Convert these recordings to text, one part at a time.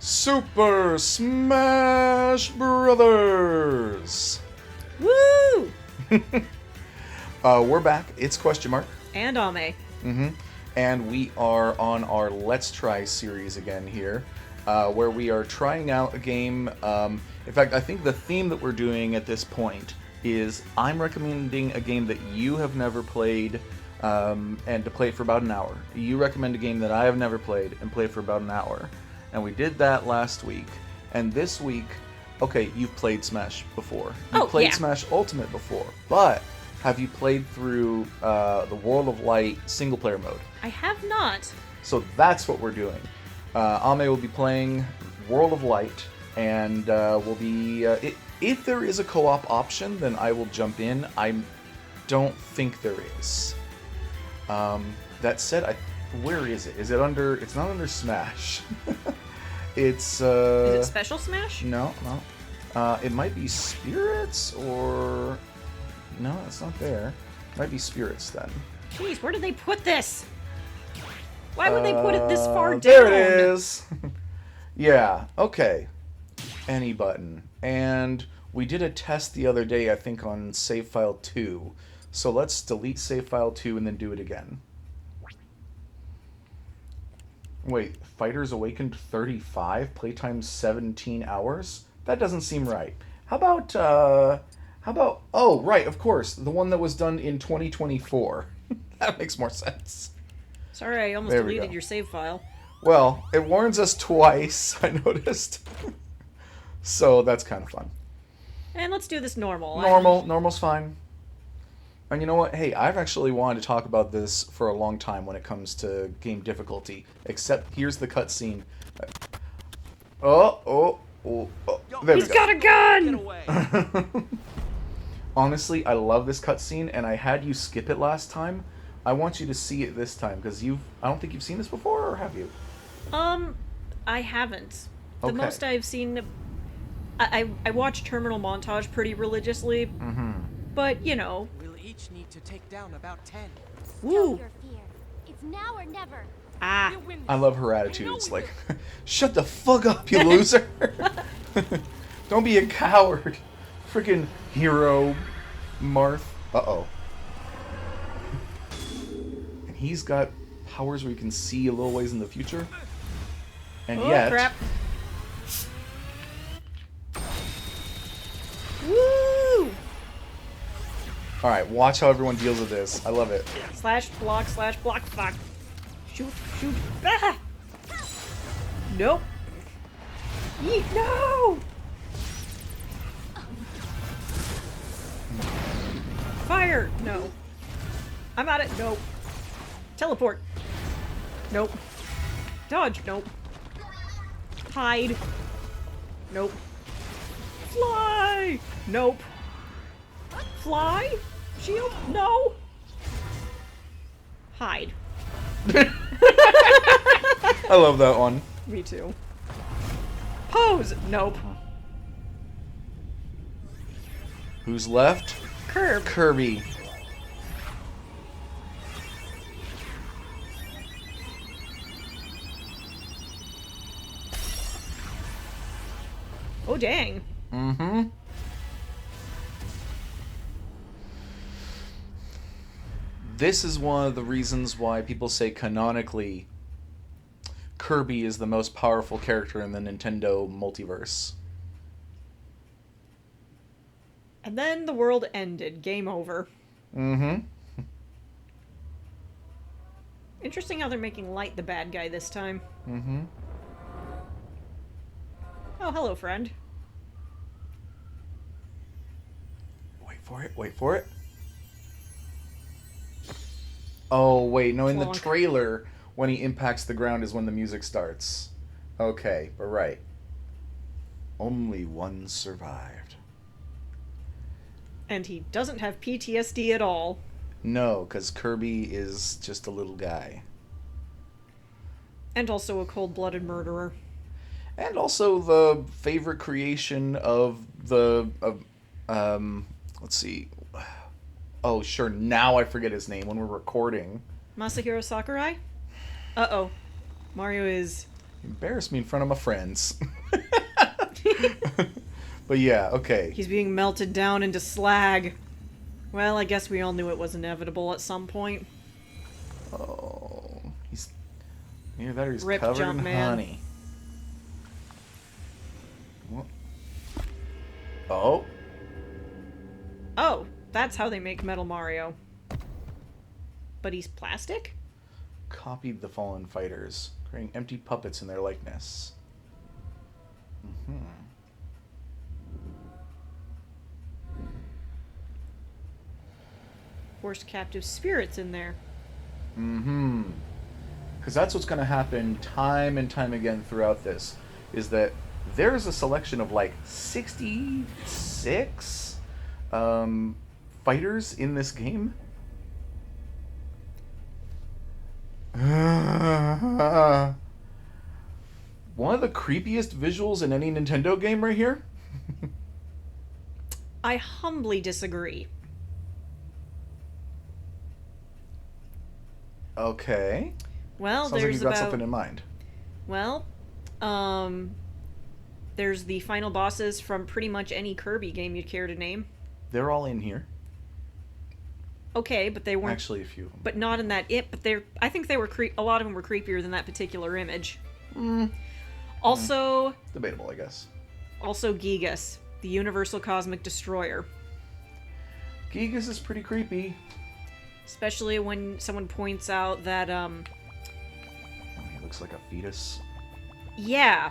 Super Smash Brothers! Woo! We're back. It's QuestionMarc. And Ame. And we are on our Let's Try series again here, where we are trying out a game. In fact, I think the theme that we're doing at this point is I'm recommending a game that you have never played, and to play it for about an hour. You recommend a game that I have never played and play it for about an hour. And we did that last week. And this week, okay, you've played Smash before. You've played Smash Ultimate before. But have you played through the World of Light single-player mode? I have not. So that's what we're doing. Ame will be playing World of Light, and we'll be... if there is a co-op option, then I will jump in. I don't think there is. That said, where is it? Is it under... It's not under Smash. It's... Is it Special Smash? No. It might be Spirits, or... No, it's not there. It might be Spirits, then. Jeez, where did they put this? Why would they put it this far down? There it is! Yeah, okay. Any button. And we did a test the other day, I think, on save file 2. So let's delete save file 2 and then do it again. Wait, Fighters Awakened 35? Playtime 17 hours? That doesn't seem right. How about, oh, right, of course, the one that was done in 2024. That makes more sense. Sorry, I almost deleted your save file. Well, it warns us twice, I noticed. So that's kind of fun. And let's do this normal. Normal's fine. And you know what? Hey, I've actually wanted to talk about this for a long time when it comes to game difficulty. Except, here's the cutscene. Oh. There we go. He's got a gun! Honestly, I love this cutscene, and I had you skip it last time. I want you to see it this time, because I don't think you've seen this before, or have you? I haven't. The Okay. most I've seen... I watch Terminal Montage pretty religiously. But, you know... We'll each need to take down about 10. Woo! Your fear. It's now or never. Ah. We'll win this. I love her attitude. It's like, shut the fuck up, you loser! Don't be a coward. Freaking hero, Marth. Uh-oh. And he's got powers where you can see a little ways in the future. And yet... crap. Woo! Alright, watch how everyone deals with this. I love it. Slash block, fuck. Shoot. Ah! Nope. Yeet, no! Fire! No. I'm at it. Nope. Teleport. Nope. Dodge. Nope. Hide. Nope. Fly! Nope. Fly? Shield? No! Hide. I love that one. Me too. Pose! Nope. Who's left? Curve. Kirby. Oh, dang. This is one of the reasons why people say canonically Kirby is the most powerful character in the Nintendo multiverse. And then the world ended. Game over. Interesting how they're making Light the bad guy this time. Oh, hello, friend. Wait for it. Oh, wait, no, in the Clonk. trailer, when he impacts the ground is when the music starts. Okay, but right. Only one survived. And he doesn't have PTSD at all. No, because Kirby is just a little guy. And also a cold-blooded murderer. And also the favorite creation of the... let's see. Oh, sure, now I forget his name when we're recording. Masahiro Sakurai? Uh-oh. Mario is Embarrass me in front of my friends. But yeah, okay. He's being melted down into slag. Well, I guess we all knew it was inevitable at some point. Oh, he's either that or he's Rip covered in Jumpman. honey. What? Oh, Oh, that's how they make Metal Mario. But he's plastic? copied the fallen fighters, creating empty puppets in their likeness. Mm-hmm. Forced captive spirits in there. Mm-hmm. Because that's what's going to happen time and time again throughout this, is that there's a selection of like 66 fighters in this game. One of the creepiest visuals in any Nintendo game right here. I humbly disagree. Okay. Well, Sounds like there's you've got about... something in mind. Well, there's the final bosses from pretty much any Kirby game you'd care to name. They're all in here. Okay, but they weren't... Actually, a few of them. But not in that... But they're... I think they were... A lot of them were creepier than that particular image. Also... Debatable, I guess. Also Gigas, the Universal Cosmic Destroyer. Gigas is pretty creepy. Especially when someone points out that, Oh, he looks like a fetus. yeah.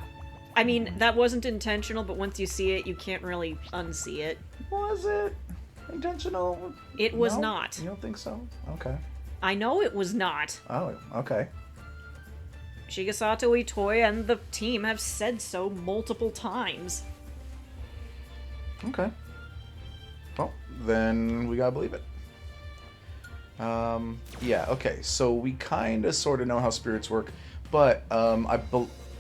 I mean, that wasn't intentional, but once you see it, you can't really unsee it. Was it intentional? It was No? not. You don't think so? Okay. I know it was not. Oh, okay. Shigesato Itoi and the team have said so multiple times. Okay. Well, then we gotta believe it. Yeah, okay. So we kind of sort of know how spirits work, but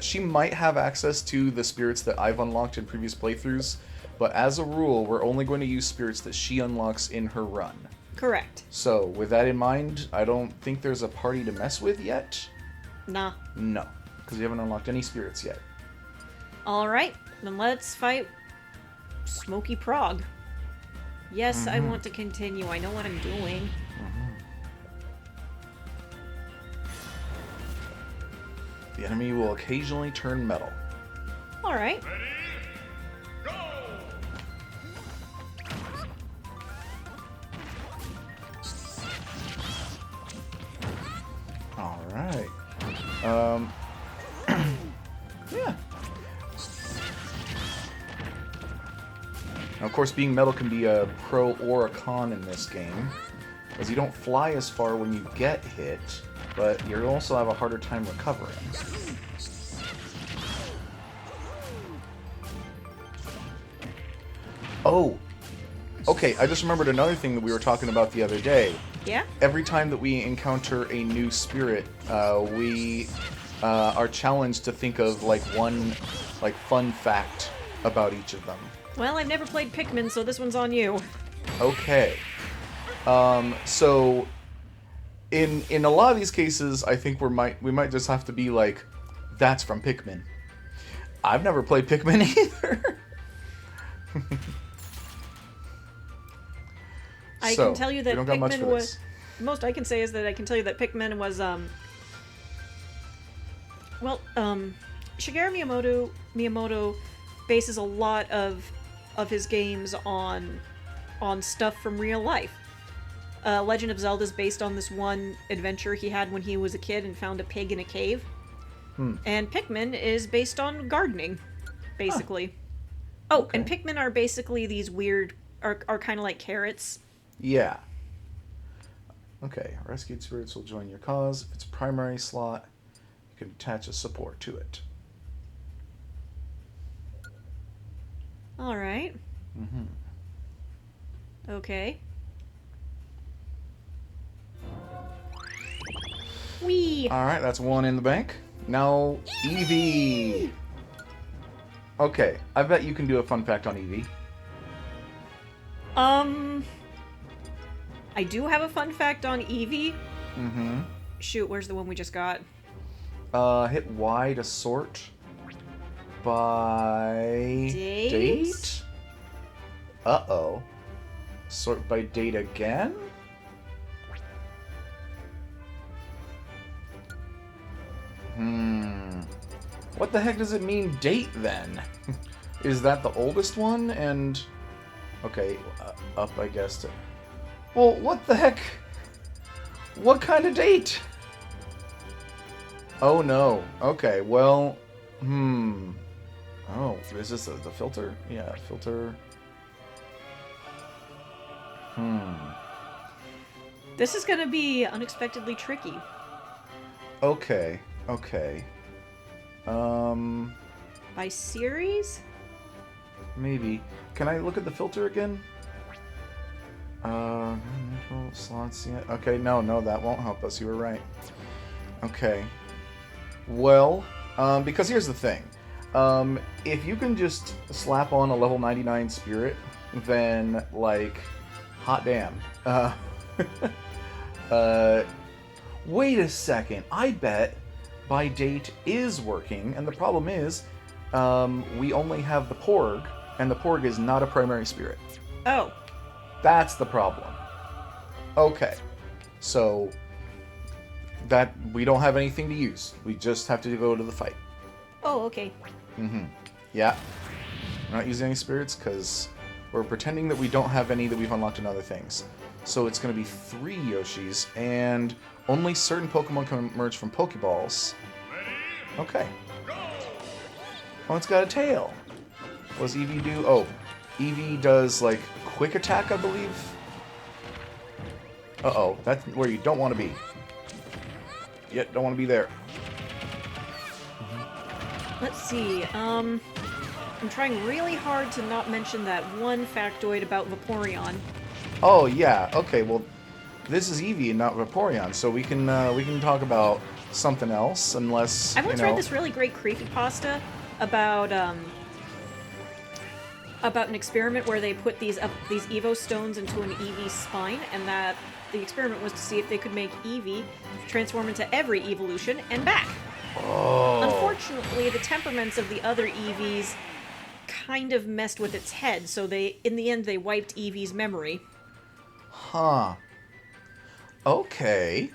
she might have access to the spirits that I've unlocked in previous playthroughs, but as a rule, we're only going to use spirits that she unlocks in her run. Correct. So, with that in mind, I don't think there's a party to mess with yet. Nah. No, because we haven't unlocked any spirits yet. Alright, then let's fight Smoky Prog. Yes, I want to continue. I know what I'm doing. The enemy will occasionally turn metal. Alright. Alright. Yeah. Now, of course, being metal can be a pro or a con in this game, as you don't fly as far when you get hit, but you also have a harder time recovering. Oh! Okay, I just remembered another thing that we were talking about the other day. Yeah? Every time that we encounter a new spirit, we are challenged to think of like one fun fact about each of them. Well, I've never played Pikmin, so this one's on you. Okay. So in a lot of these cases, I think we might just have to be like, that's from Pikmin. I've never played Pikmin either. I So, can tell you that we don't got much Pikmin for was... this. The most I can say is that I can tell you that Pikmin was, Shigeru Miyamoto bases a lot of his games on stuff from real life. Legend of Zelda is based on this one adventure he had when he was a kid and found a pig in a cave. And Pikmin is based on gardening, basically. Oh, Okay. and Pikmin are basically these weird... are kind of like carrots. Yeah. Okay, rescued spirits will join your cause. If it's a primary slot, you can attach a support to it. Alright. Okay. Whee! Alright, that's one in the bank. Now, Eevee! Okay, I bet you can do a fun fact on Eevee. I do have a fun fact on Eevee. Mm-hmm. Shoot, where's the one we just got? Hit Y to sort by... Date? Uh-oh. Sort by date again? What the heck does it mean, date, then? Is that the oldest one? And... Okay, up, I guess. Well, what the heck? What kind of date? Oh, no. Okay, well... Oh, is this the filter? Yeah, filter... This is gonna be unexpectedly tricky. Okay, okay. By series? Maybe. Can I look at the filter again? Slots, yeah. Okay, no, that won't help us. You were right. Okay. Well, because here's the thing. If you can just slap on a level 99 spirit, then, like, hot damn. Wait a second. I bet by date is working, and the problem is, we only have the Porg, and the Porg is not a primary spirit. Oh. That's the problem. Okay. So, that, we don't have anything to use. We just have to go to the fight. Oh, okay. Yeah. We're not using any spirits, because we're pretending that we don't have any that we've unlocked in other things. So it's going to be 3 Yoshis, and only certain Pokemon can emerge from Pokeballs. Okay. Oh, it's got a tail. What does Eevee do? Oh, Eevee does, like, quick attack, I believe? Uh-oh, that's where you don't want to be. Yet, don't want to be there. Let's see, I'm trying really hard to not mention that one factoid about Vaporeon. Oh, yeah, okay, well, this is Eevee and not Vaporeon, so we can talk about something else, unless, I once read this really great creepypasta about an experiment where they put these Evo stones into an Eevee spine, and that the experiment was to see if they could make Eevee transform into every evolution and back. Oh. Unfortunately, the temperaments of the other Eevees kind of messed with its head, so in the end they wiped Eevee's memory. Huh. Okay.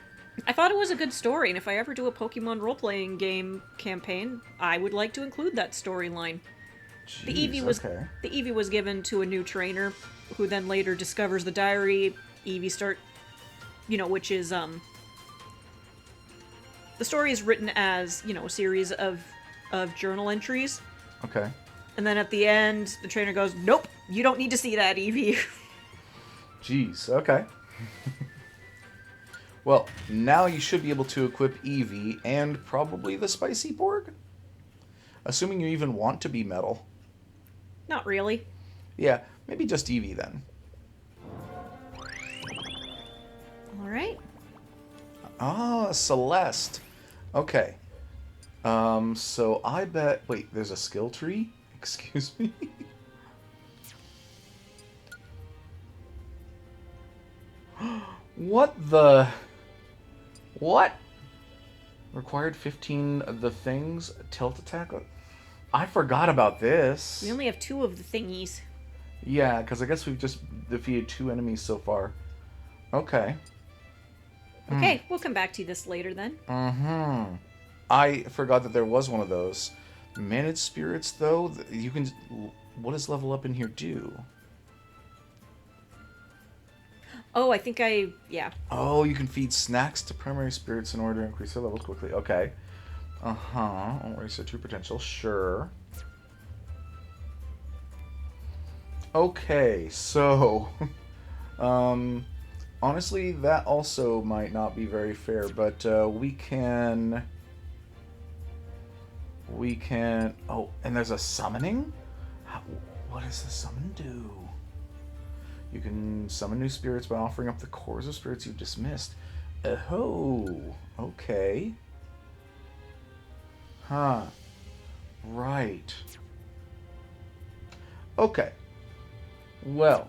I thought it was a good story, and if I ever do a Pokemon role-playing game campaign, I would like to include that storyline. The Eevee was given to a new trainer, who then later discovers the diary. Eevee which is the story is written as a series of journal entries. Okay. And then at the end, the trainer goes, "Nope, you don't need to see that, Eevee." Jeez. Okay. Well, now you should be able to equip Eevee and probably the Spicy Porg? Assuming you even want to be metal. Not really. Yeah, maybe just Eevee then. Alright. Ah, Celeste. Okay. So I bet... Wait, there's a skill tree? Excuse me? What the... What? Required 15 of the things. Tilt attack? I forgot about this. We only have 2 of the thingies. Yeah, because I guess we've just defeated 2 enemies so far. Okay. Okay, we'll come back to this later then. I forgot that there was one of those. Managed spirits, though, you can... What does level up in here do? Oh, I think yeah. Oh, you can feed snacks to primary spirits in order to increase their levels quickly. Okay. Raise their true potential. Sure. Okay, so... honestly, that also might not be very fair, but we can... Oh, and there's a summoning? What does the summon do? You can summon new spirits by offering up the cores of spirits you've dismissed. Oh, okay. Huh. Right. Okay. Well,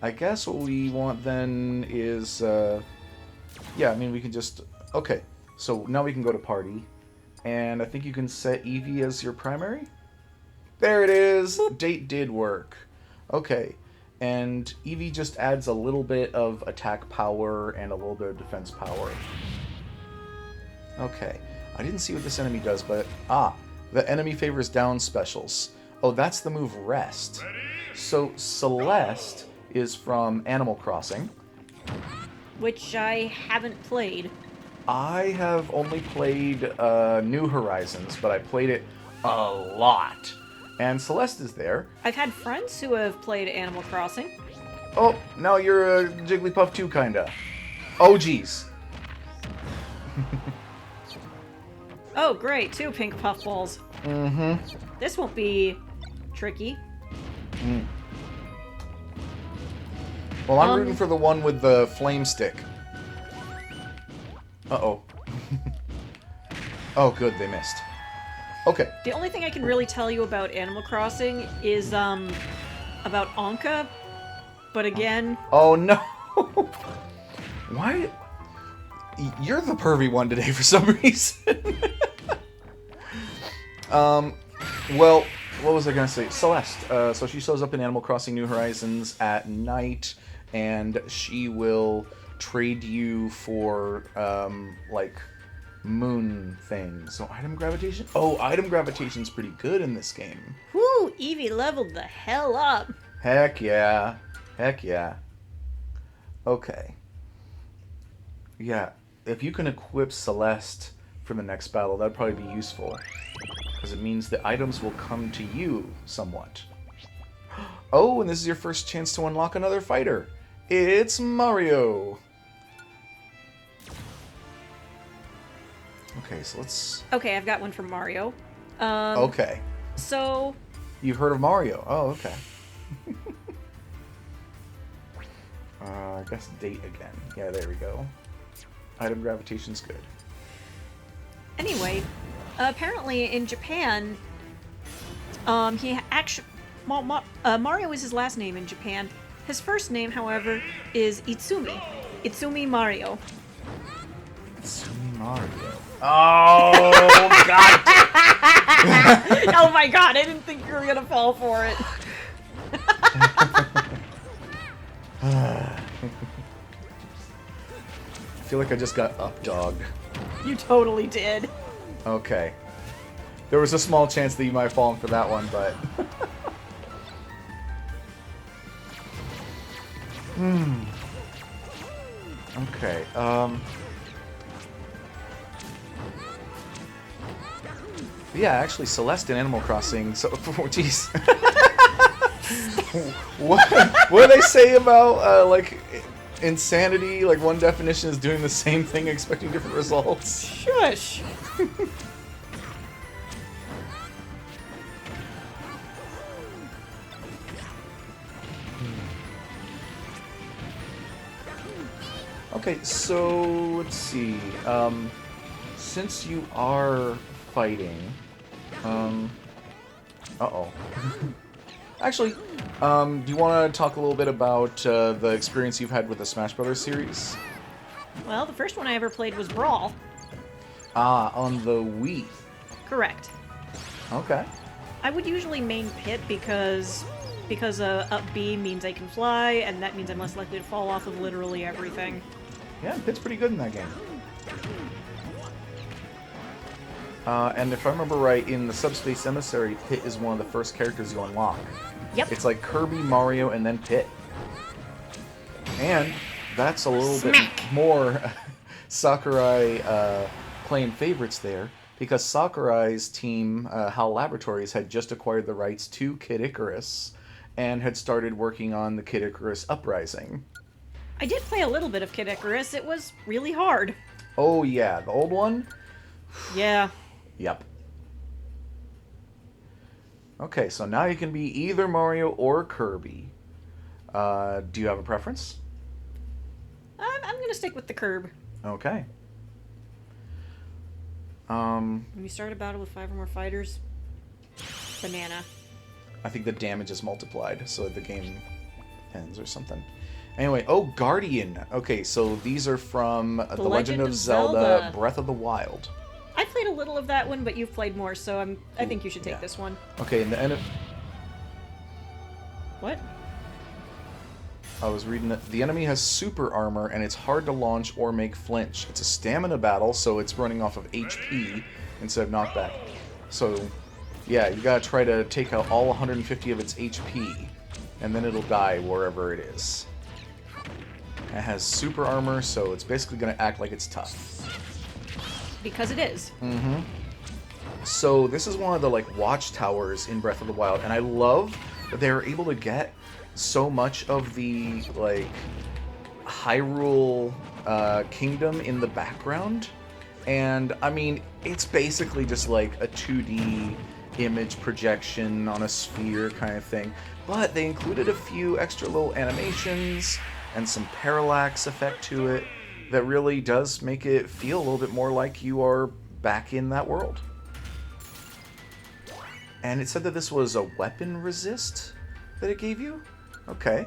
I guess what we want then is, yeah, I mean, we can just... Okay, so now we can go to party, And I think you can set Eevee as your primary. There it is. Date did work. Okay. And Eevee just adds a little bit of attack power and a little bit of defense power. Okay. I didn't see what this enemy does, but... the enemy favors down specials. Oh, that's the move Rest. So Celeste is from Animal Crossing. Which I haven't played. I have only played New Horizons, but I played it a lot. And Celeste is there. I've had friends who have played Animal Crossing. Oh, now you're a Jigglypuff too, kinda. Oh, jeez. Oh, great. 2 pink puffballs. Mm-hmm. This won't be tricky. Well, I'm rooting for the one with the flame stick. Uh-oh. Oh, good, they missed. Okay. The only thing I can really tell you about Animal Crossing is, about Anka. But again... Oh, no! Why? You're the pervy one today for some reason. Well, what was I gonna say? Celeste. So she shows up in Animal Crossing New Horizons at night, and she will trade you for, like, moon things. So item gravitation? Oh, item gravitation's pretty good in this game. Whoo! Eevee leveled the hell up! Heck yeah. Heck yeah. Okay. Yeah, if you can equip Celeste for the next battle, that'd probably be useful. Because it means the items will come to you somewhat. Oh, and this is your first chance to unlock another fighter. It's Mario! Okay, so let's... Okay, I've got one from Mario. Okay. So... You've heard of Mario. Oh, okay. I guess date again. Yeah, there we go. Item gravitation's good. Anyway, apparently in Japan, he actually... Mario is his last name in Japan. His first name, however, is Itsumi. Itsumi Mario. Itsumi Mario. Oh, God! Oh my god, I didn't think you were gonna fall for it. I feel like I just got up-dogged. You totally did. Okay. There was a small chance that you might have fallen for that one, but... Okay, yeah, actually, Celeste in Animal Crossing, so... Oh, jeez. what do they say about, like, insanity? Like, one definition is doing the same thing expecting different results. Shush. Okay, so let's see. Since you are fighting, uh-oh. Actually, do you want to talk a little bit about the experience you've had with the Smash Brothers series? Well, the first one I ever played was Brawl. Ah, on the Wii. Correct. Okay. I would usually main Pit because up B means I can fly, and that means I'm less likely to fall off of literally everything. Yeah, Pit's pretty good in that game. And if I remember right, in the Subspace Emissary, Pit is one of the first characters you unlock. Yep. It's like Kirby, Mario, and then Pit. And that's a little bit more Sakurai playing favorites there, because Sakurai's team, HAL Laboratories, had just acquired the rights to Kid Icarus and had started working on the Kid Icarus Uprising. I did play a little bit of Kid Icarus. It was really hard. Oh yeah, the old one? Yeah. Yep. Okay, so now you can be either Mario or Kirby. Do you have a preference? I'm gonna stick with the curb. Okay. When you start a battle with 5 or more fighters, banana. I think the damage is multiplied, so the game ends or something. Anyway, oh, Guardian. Okay, so these are from The Legend of Zelda Breath of the Wild. I've played a little of that one, but you've played more, so I think you should take yeah. this one. Okay, and the end of... What? I was reading that the enemy has super armor, and it's hard to launch or make flinch. It's a stamina battle, so it's running off of HP instead of knockback. So, yeah, you gotta try to take out all 150 of its HP, and then it'll die wherever it is. It has super armor, so it's basically gonna act like it's tough. Because it is. Mm-hmm. So this is one of the like watchtowers in Breath of the Wild, and I love that they were able to get so much of the like Hyrule kingdom in the background. And I mean, it's basically just like a 2D image projection on a sphere kind of thing. But they included a few extra little animations and some parallax effect to it that really does make it feel a little bit more like you are back in that world. And it said that this was a weapon resist that it gave you? Okay.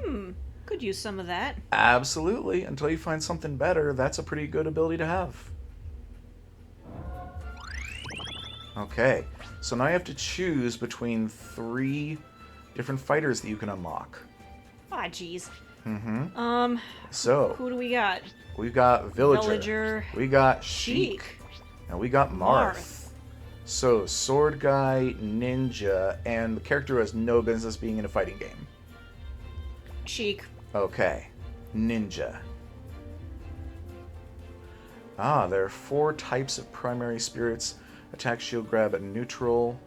Could use some of that. Absolutely. Until you find something better, that's a pretty good ability to have. Okay. So now you have to choose between 3 different fighters that you can unlock. Ah, jeez. So, Who do we got? we've got Villager, we got Sheik, and we got Marth. So, sword guy, ninja, and the character who has no business being in a fighting game. Sheik. Okay. Ninja. Ah, there are 4 types of primary spirits. Attack, shield, grab, and neutral.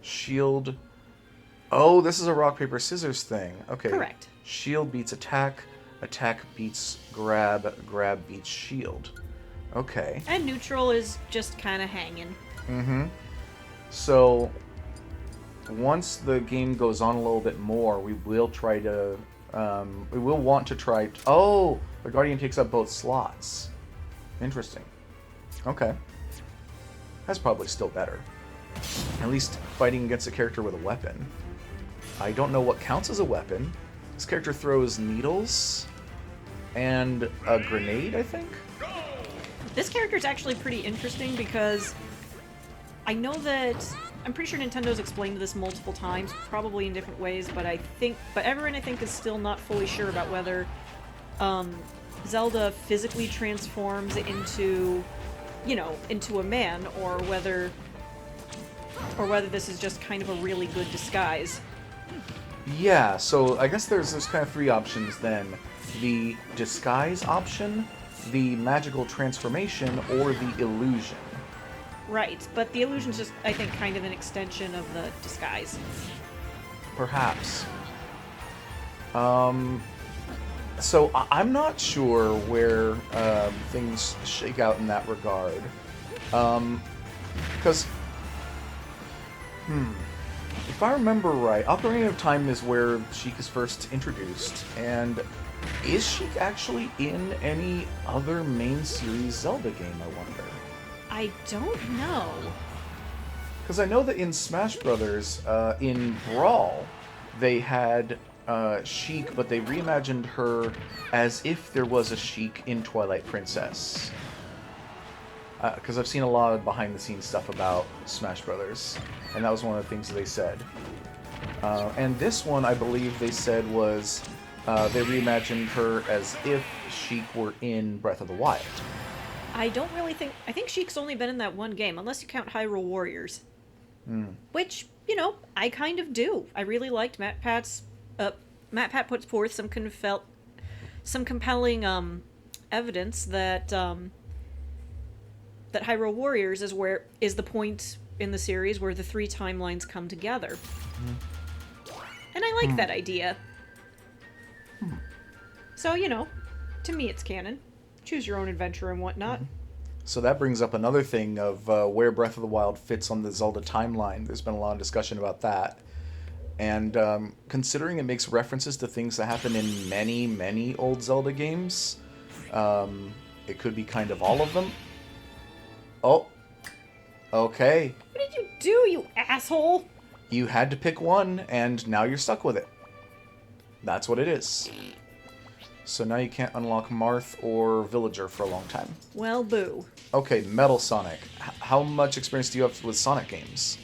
Shield. Oh, this is a rock, paper, scissors thing. Okay. Correct. Shield beats attack. Attack beats grab. Grab beats shield. Okay. And neutral is just kind of hanging. So, once the game goes on a little bit more, we will try to... we will want to try... Oh! The Guardian takes up both slots. Interesting. Okay. That's probably still better. At least fighting against a character with a weapon. I don't know what counts as a weapon. This character throws needles and a grenade, I think? This character is actually pretty interesting because I know that I'm pretty sure Nintendo's explained this multiple times, probably in different ways, but everyone I think is still not fully sure about whether Zelda physically transforms into, into a man, or whether this is just kind of a really good disguise. Yeah, so I guess there's kind of 3 options then. The disguise option, the magical transformation, or the illusion. Right, but the illusion's just, I think, kind of an extension of the disguise. Perhaps. So I'm not sure where things shake out in that regard. Because... If I remember right, Ocarina of Time is where Sheik is first introduced, and is Sheik actually in any other main series Zelda game, I wonder? I don't know. Because I know that in Smash Brothers, in Brawl, they had Sheik, but they reimagined her as if there was a Sheik in Twilight Princess. Because I've seen a lot of behind-the-scenes stuff about Smash Brothers, and that was one of the things that they said. And this one, I believe they said was they reimagined her as if Sheik were in Breath of the Wild. I don't really think... I think Sheik's only been in that one game, unless you count Hyrule Warriors. Which, I kind of do. I really liked Matt Pat's... Matt Pat puts forth some compelling evidence that that Hyrule Warriors is the point in the series where the 3 timelines come together. And I like that idea. So, to me it's canon. Choose your own adventure and whatnot. So that brings up another thing of where Breath of the Wild fits on the Zelda timeline. There's been a lot of discussion about that. And considering it makes references to things that happen in many, many old Zelda games, it could be kind of all of them. Oh, okay. What did you do, you asshole? You had to pick one, and now you're stuck with it. That's what it is. So now you can't unlock Marth or Villager for a long time. Well, boo. Okay, Metal Sonic. How much experience do you have with Sonic games?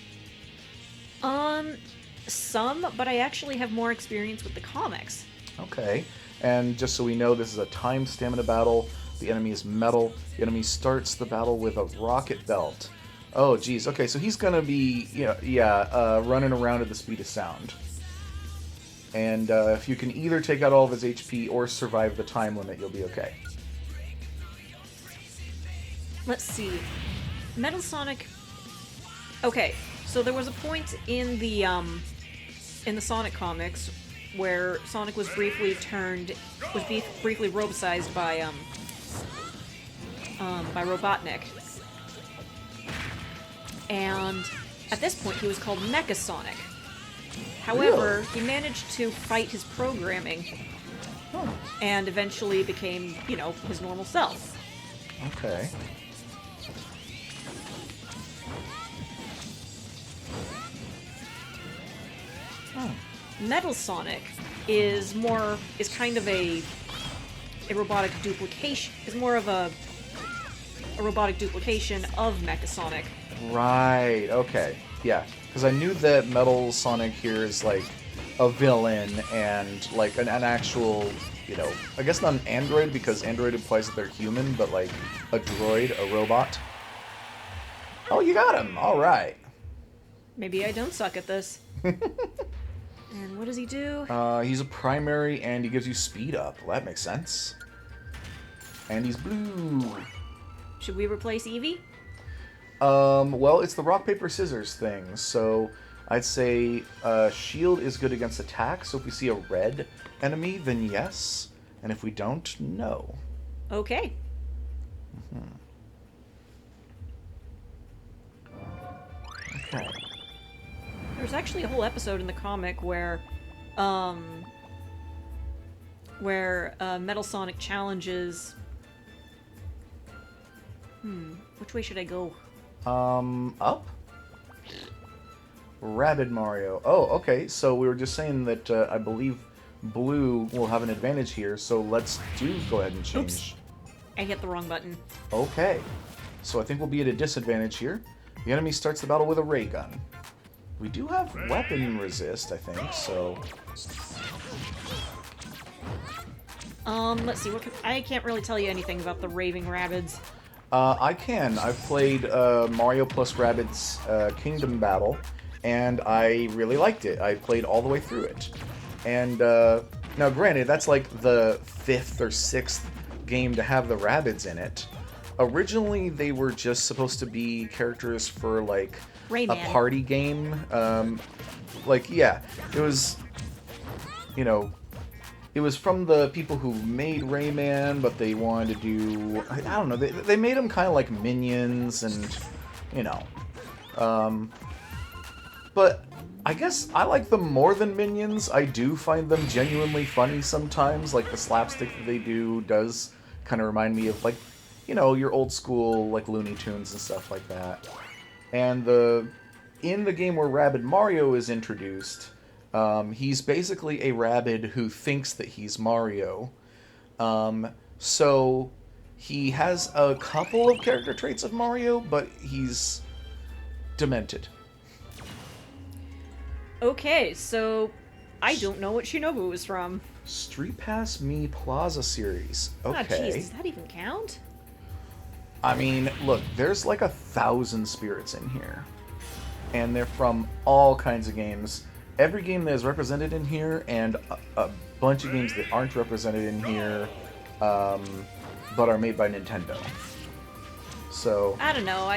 Some, but I actually have more experience with the comics. Okay, and just so we know, this is a timed stamina battle. The enemy is metal. The enemy starts the battle with a rocket belt. Oh, geez. Okay, so he's gonna be, running around at the speed of sound. And if you can either take out all of his HP or survive the time limit, you'll be okay. Let's see. Metal Sonic... Okay, so there was a point in the Sonic comics where Sonic was briefly briefly robotized by Robotnik. And at this point he was called Mecha Sonic. However, he managed to fight his programming and eventually became, his normal self. Okay. Metal Sonic is kind of a robotic duplication. Is more of a robotic duplication of Mecha Sonic. Right, okay. Yeah, because I knew that Metal Sonic here is like a villain and like an actual, I guess not an android because android implies that they're human, but like a droid, a robot. Oh, you got him! Alright. Maybe I don't suck at this. And what does he do? He's a primary and he gives you speed up. Well, that makes sense. And he's blue. Should we replace Eevee? Well, it's the rock, paper, scissors thing, so I'd say shield is good against attack, so if we see a red enemy, then yes, and if we don't, no. Okay. Okay. There's actually a whole episode in the comic where Metal Sonic challenges... which way should I go? Up? Rabid Mario. Oh, okay, so we were just saying that I believe blue will have an advantage here, so let's go ahead and change. Oops. I hit the wrong button. Okay, so I think we'll be at a disadvantage here. The enemy starts the battle with a ray gun. We do have weapon resist, I think, so... Let's see, I can't really tell you anything about the Raving Rabbids. I can. I've played Mario plus Rabbids Kingdom Battle, and I really liked it. I played all the way through it. And, now granted, that's like the 5th or 6th game to have the Rabbids in it. Originally, they were just supposed to be characters for, like, Rayman. a party game. It was, it was from the people who made Rayman, but they wanted to do, I don't know, they made them kind of like Minions and, but I guess I like them more than Minions. I do find them genuinely funny sometimes, like the slapstick that they do does kind of remind me of, like, your old school, like, Looney Tunes and stuff like that. And in the game where Rabid Mario is introduced, he's basically a Rabid who thinks that he's Mario. So he has a couple of character traits of Mario, but he's demented. Okay, so I don't know what Shinobu is from. Street Pass Me Plaza series. Okay. Oh, jeez, does that even count? I mean, look, there's like 1,000 spirits in here. And they're from all kinds of games. Every game that is represented in here, and a bunch of games that aren't represented in here, but are made by Nintendo. So... I don't know,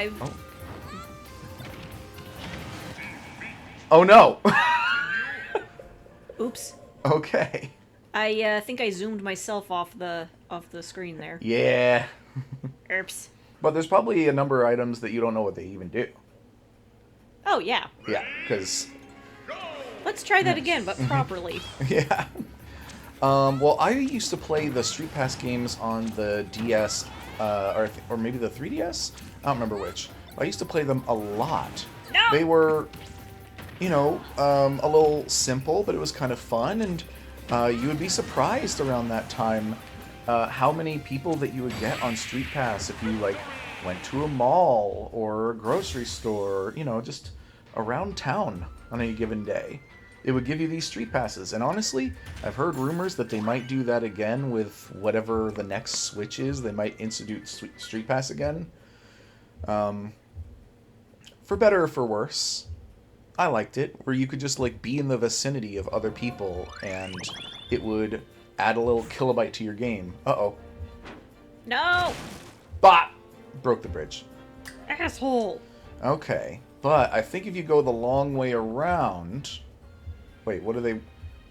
Oh no! Oops. Okay. I think I zoomed myself off the screen there. Yeah. Oops. But there's probably a number of items that you don't know what they even do. Oh, yeah. Yeah, because... Let's try that again, but properly. Yeah. Well, I used to play the Street Pass games on the DS, or maybe the 3DS? I don't remember which. I used to play them a lot. No! They were, a little simple, but it was kind of fun, and You would be surprised around that time how many people that you would get on Street Pass if you like went to a mall or a grocery store, you know, just around town on any given day. It would give you these Street Passes, and honestly, I've heard rumors that they might do that again with whatever the next Switch is. They might institute Street Pass again. For better or for worse, I liked it, where you could just like be in the vicinity of other people and it would add a little kilobyte to your game. Uh-oh. No! Bop! Broke the bridge. Asshole! Okay, but I think if you go the long way around... Wait, what do they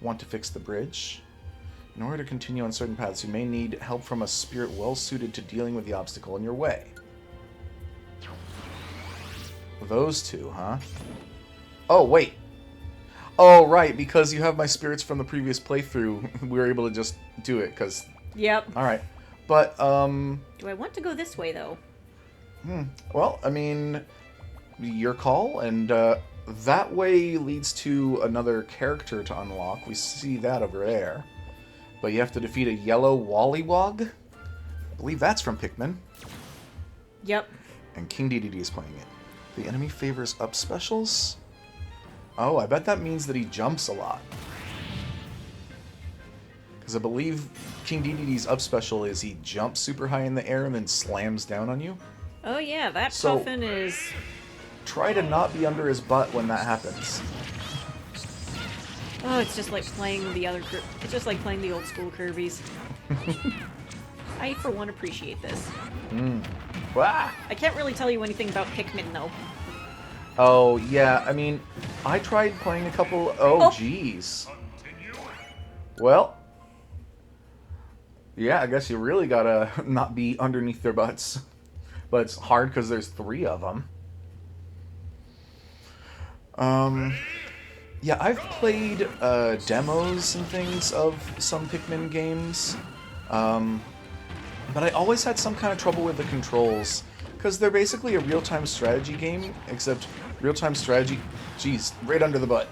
want to fix the bridge? In order to continue on certain paths, you may need help from a spirit well-suited to dealing with the obstacle in your way. Those two, huh? Oh, wait. Oh, right, because you have my spirits from the previous playthrough, we were able to just do it, because... Yep. Alright. But, Do I want to go this way, though? Well, I mean, your call, and, that way leads to another character to unlock. We see that over there. But you have to defeat a yellow Wallywog? I believe that's from Pikmin. Yep. And King Dedede is playing it. The enemy favors up specials? Oh, I bet that means that he jumps a lot. Because I believe King Dedede's up special is he jumps super high in the air and then slams down on you. Oh yeah, that So- puffin is... Try to not be under his butt when that happens. Oh, it's just like playing the other... It's just like playing the old school Kirby's. I, for one, appreciate this. Wah! I can't really tell you anything about Pikmin, though. Oh, yeah, I mean, I tried playing a couple... Oh, jeez. Well... Yeah, I guess you really gotta not be underneath their butts. But it's hard because there's 3 of them. Yeah, I've played demos and things of some Pikmin games. But I always had some kind of trouble with the controls. Because they're basically a real-time strategy game, except real-time strategy... Jeez, right under the butt.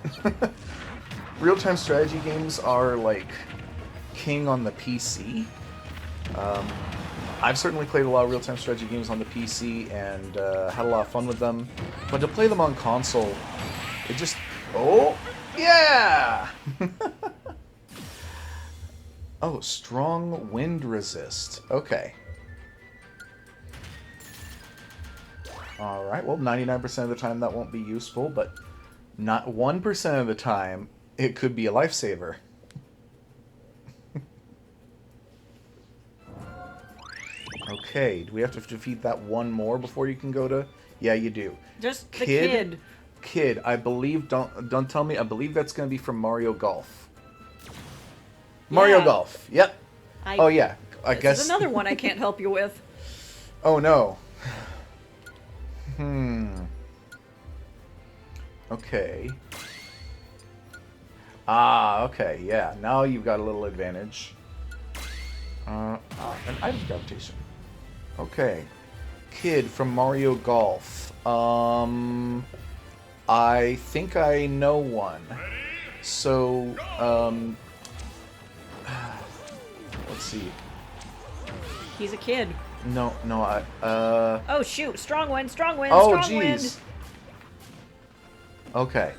Real-time strategy games are, like, king on the PC. I've certainly played a lot of real-time strategy games on the PC and had a lot of fun with them. But to play them on console, it just... Oh! Yeah! Oh, strong wind resist. Okay. Alright, well, 99% of the time that won't be useful, but not 1% of the time it could be a lifesaver. Okay, do we have to defeat that one more before you can go to... Yeah, you do. Just the kid. Kid, I believe... Don't tell me. I believe that's going to be from Mario Golf. Mario Yeah. Golf. Yep. Oh, yeah. I This guess... is another one I can't help you with. Oh, no. Okay. Ah, okay, yeah. Now you've got a little advantage. An item gravitation. Okay. Kid from Mario Golf. I think I know one. So, let's see. He's a kid. No, Oh shoot! Strong wind! Strong wind! Oh, strong wind! jeez. Okay.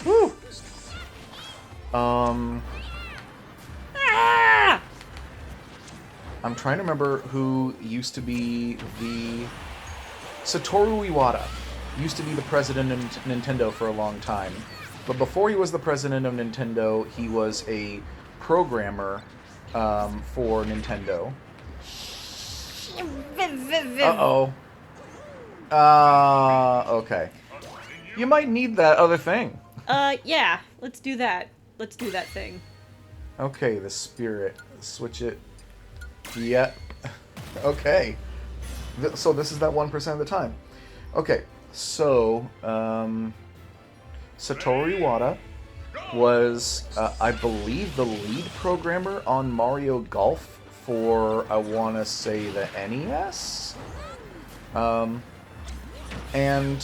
Whew. Ah! I'm trying to remember who used to be the... Satoru Iwata used to be the president of Nintendo for a long time. But before he was the president of Nintendo, he was a programmer for Nintendo. Uh-oh. Okay. You might need that other thing. Yeah. Let's do that. Let's do that thing. Okay, the spirit. Switch it. Yeah. Okay. So this is that 1% of the time. Okay, so, Satoru Iwata was, I believe, the lead programmer on Mario Golf for, I want to say, the NES? And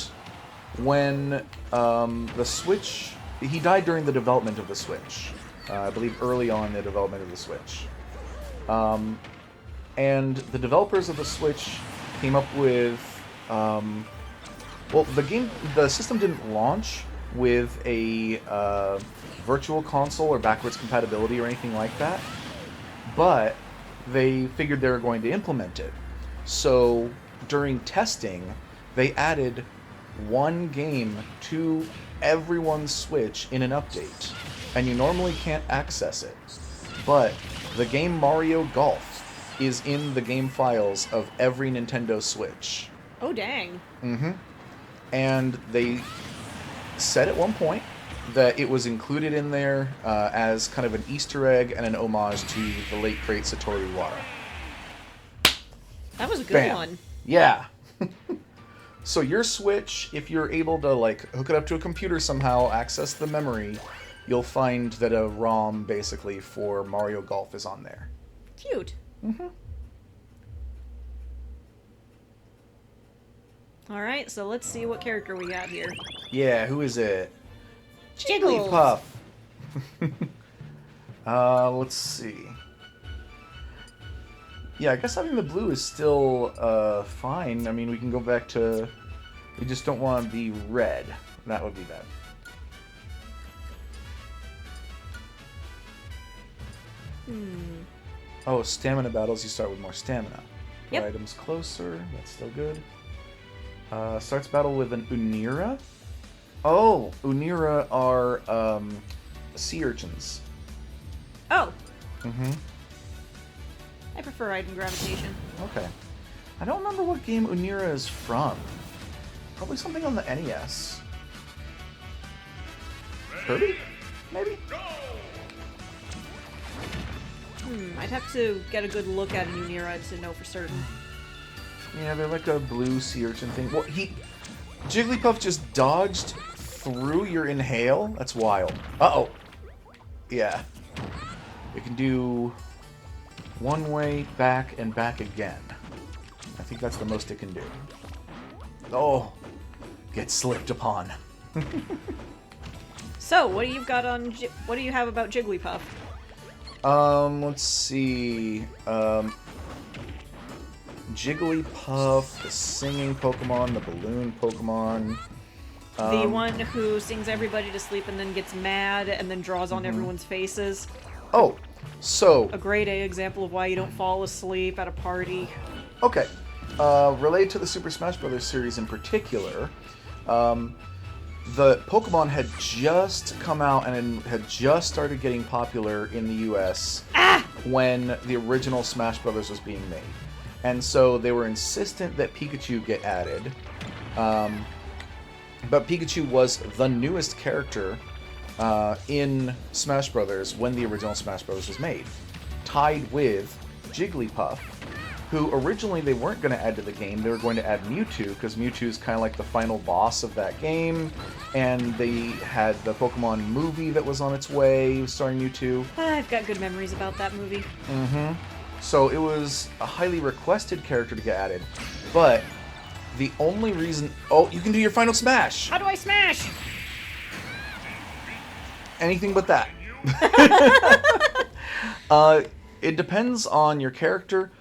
when the Switch... He died during the development of the Switch. I believe early on in the development of the Switch. And the developers of the Switch came up with, well, the system didn't launch with a virtual console or backwards compatibility or anything like that, but they figured they were going to implement it. So during testing, they added one game to everyone's Switch in an update, and you normally can't access it. But the game Mario Golf is in the game files of every Nintendo Switch. Oh, dang. Mm-hmm. And they said at one point that it was included in there as kind of an Easter egg and an homage to the late great Satoru Iwata. That was a good Bam. one. Yeah. So your Switch, if you're able to like hook it up to a computer somehow, access the memory, you'll find that a ROM basically for Mario Golf is on there. Cute. Mm-hmm. Alright, so let's see what character we got here. Yeah, who is it? Jiggles. Jigglypuff. Let's see. Yeah, I guess having the blue is still fine. I mean, we can go back to... We just don't want to be red. That would be bad. Oh, stamina battles, you start with more stamina. Yep. Items closer, that's still good. Starts battle with an Unira. Oh, Unira are sea urchins. Oh, Mm-hmm. I prefer item gravitation. Okay. I don't remember what game Unira is from. Probably something on the NES. Kirby? Maybe? I'd have to get a good look at Unira to know for certain. Yeah, they're like a blue sea urchin thing. Well, Jigglypuff just dodged through your inhale? That's wild. Uh-oh. Yeah. It can do one way, back, and back again. I think that's the most it can do. Oh. Get slipped upon. So, what do you got on? What do you have about Jigglypuff? Let's see. Jigglypuff, the singing Pokemon, the balloon Pokemon. The one who sings everybody to sleep and then gets mad and then draws on everyone's faces. Oh, so... A grade A example of why you don't fall asleep at a party. Okay. Related to the Super Smash Bros. Series in particular, the Pokemon had just come out and had just started getting popular in the US when the original Smash Bros. Was being made. And so they were insistent that Pikachu get added. But Pikachu was the newest character in Smash Bros. When the original Smash Bros. Was made. Tied with Jigglypuff, who originally they weren't going to add to the game. They were going to add Mewtwo, because Mewtwo is kind of like the final boss of that game. And they had the Pokemon movie that was on its way, starring Mewtwo. I've got good memories about that movie. Mm-hmm. So it was a highly requested character to get added. But the only reason... Oh, you can do your final smash! How do I smash? Anything but that. It depends on your character.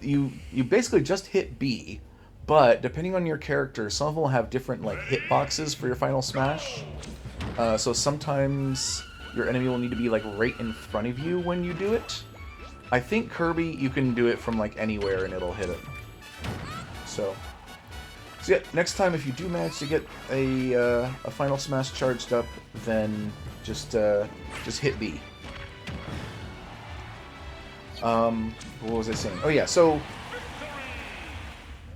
You basically just hit B, but depending on your character, some of them will have different like hitboxes for your final smash. So sometimes your enemy will need to be like right in front of you when you do it. I think Kirby, you can do it from like anywhere and it'll hit him. So yeah, next time if you do manage to get a final smash charged up, then just hit B. What was I saying? Oh yeah, so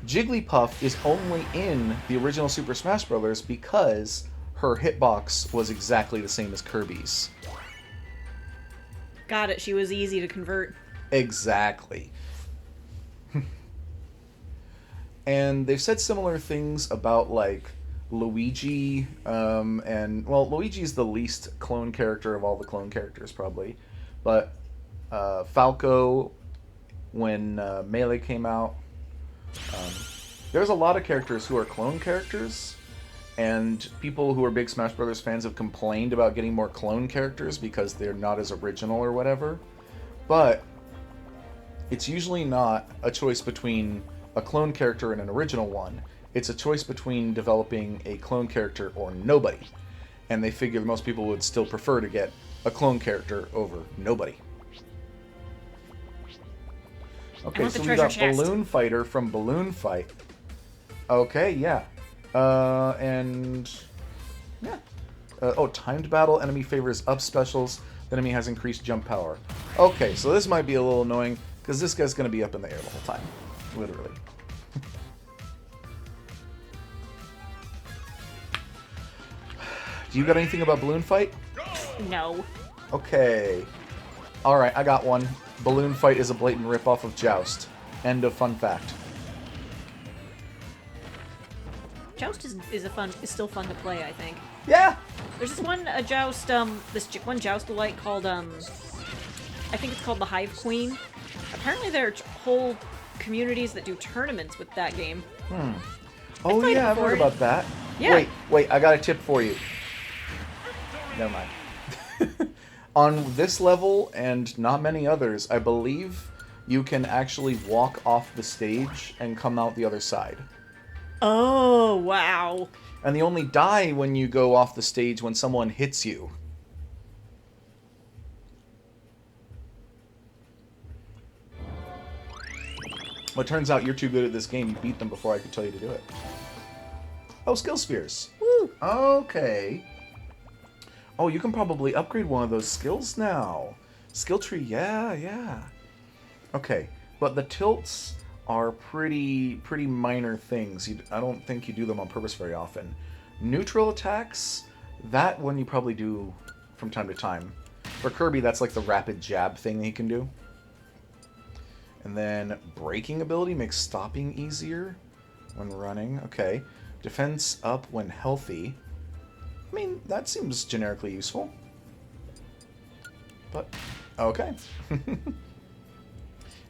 Jigglypuff is only in the original Super Smash Bros. Because her hitbox was exactly the same as Kirby's. Got it, she was easy to convert. Exactly. And they've said similar things about like Luigi, and well, Luigi's the least clone character of all the clone characters probably, but Falco, when Melee came out, there's a lot of characters who are clone characters, And people who are big Smash Brothers fans have complained about getting more clone characters because they're not as original or whatever. But it's usually not a choice between a clone character and an original one. It's a choice between developing a clone character or nobody. And they figure most people would still prefer to get a clone character over nobody. Okay, so we got chest. Balloon Fighter from Balloon Fight. Okay, yeah. And... yeah. Timed battle. Enemy favors up specials. The enemy has increased jump power. Okay, so this might be a little annoying, because this guy's going to be up in the air the whole time. Literally. Do you got anything about Balloon Fight? No. Okay. Alright, I got one. Balloon Fight is a blatant ripoff of Joust. End of fun fact. Joust is still fun to play, I think. Yeah! There's this one Joust, one Joust-alike called, I think it's called the Hive Queen. Apparently there are whole communities that do tournaments with that game. Oh played it yeah, I've heard before. about that. Yeah. Wait, I got a tip for you. Never mind. On this level, and not many others, I believe you can actually walk off the stage and come out the other side. Oh, wow. And they only die when you go off the stage when someone hits you. Well, it turns out you're too good at this game. You beat them before I could tell you to do it. Oh, skill spheres. Woo. Okay. Oh, you can probably upgrade one of those skills now. Skill tree, yeah. Okay, but the tilts are pretty minor things. I don't think you do them on purpose very often. Neutral attacks, that one you probably do from time to time. For Kirby, that's like the rapid jab thing that he can do. And then braking ability makes stopping easier when running. Okay. Defense up when healthy. I mean, that seems generically useful. But, okay. And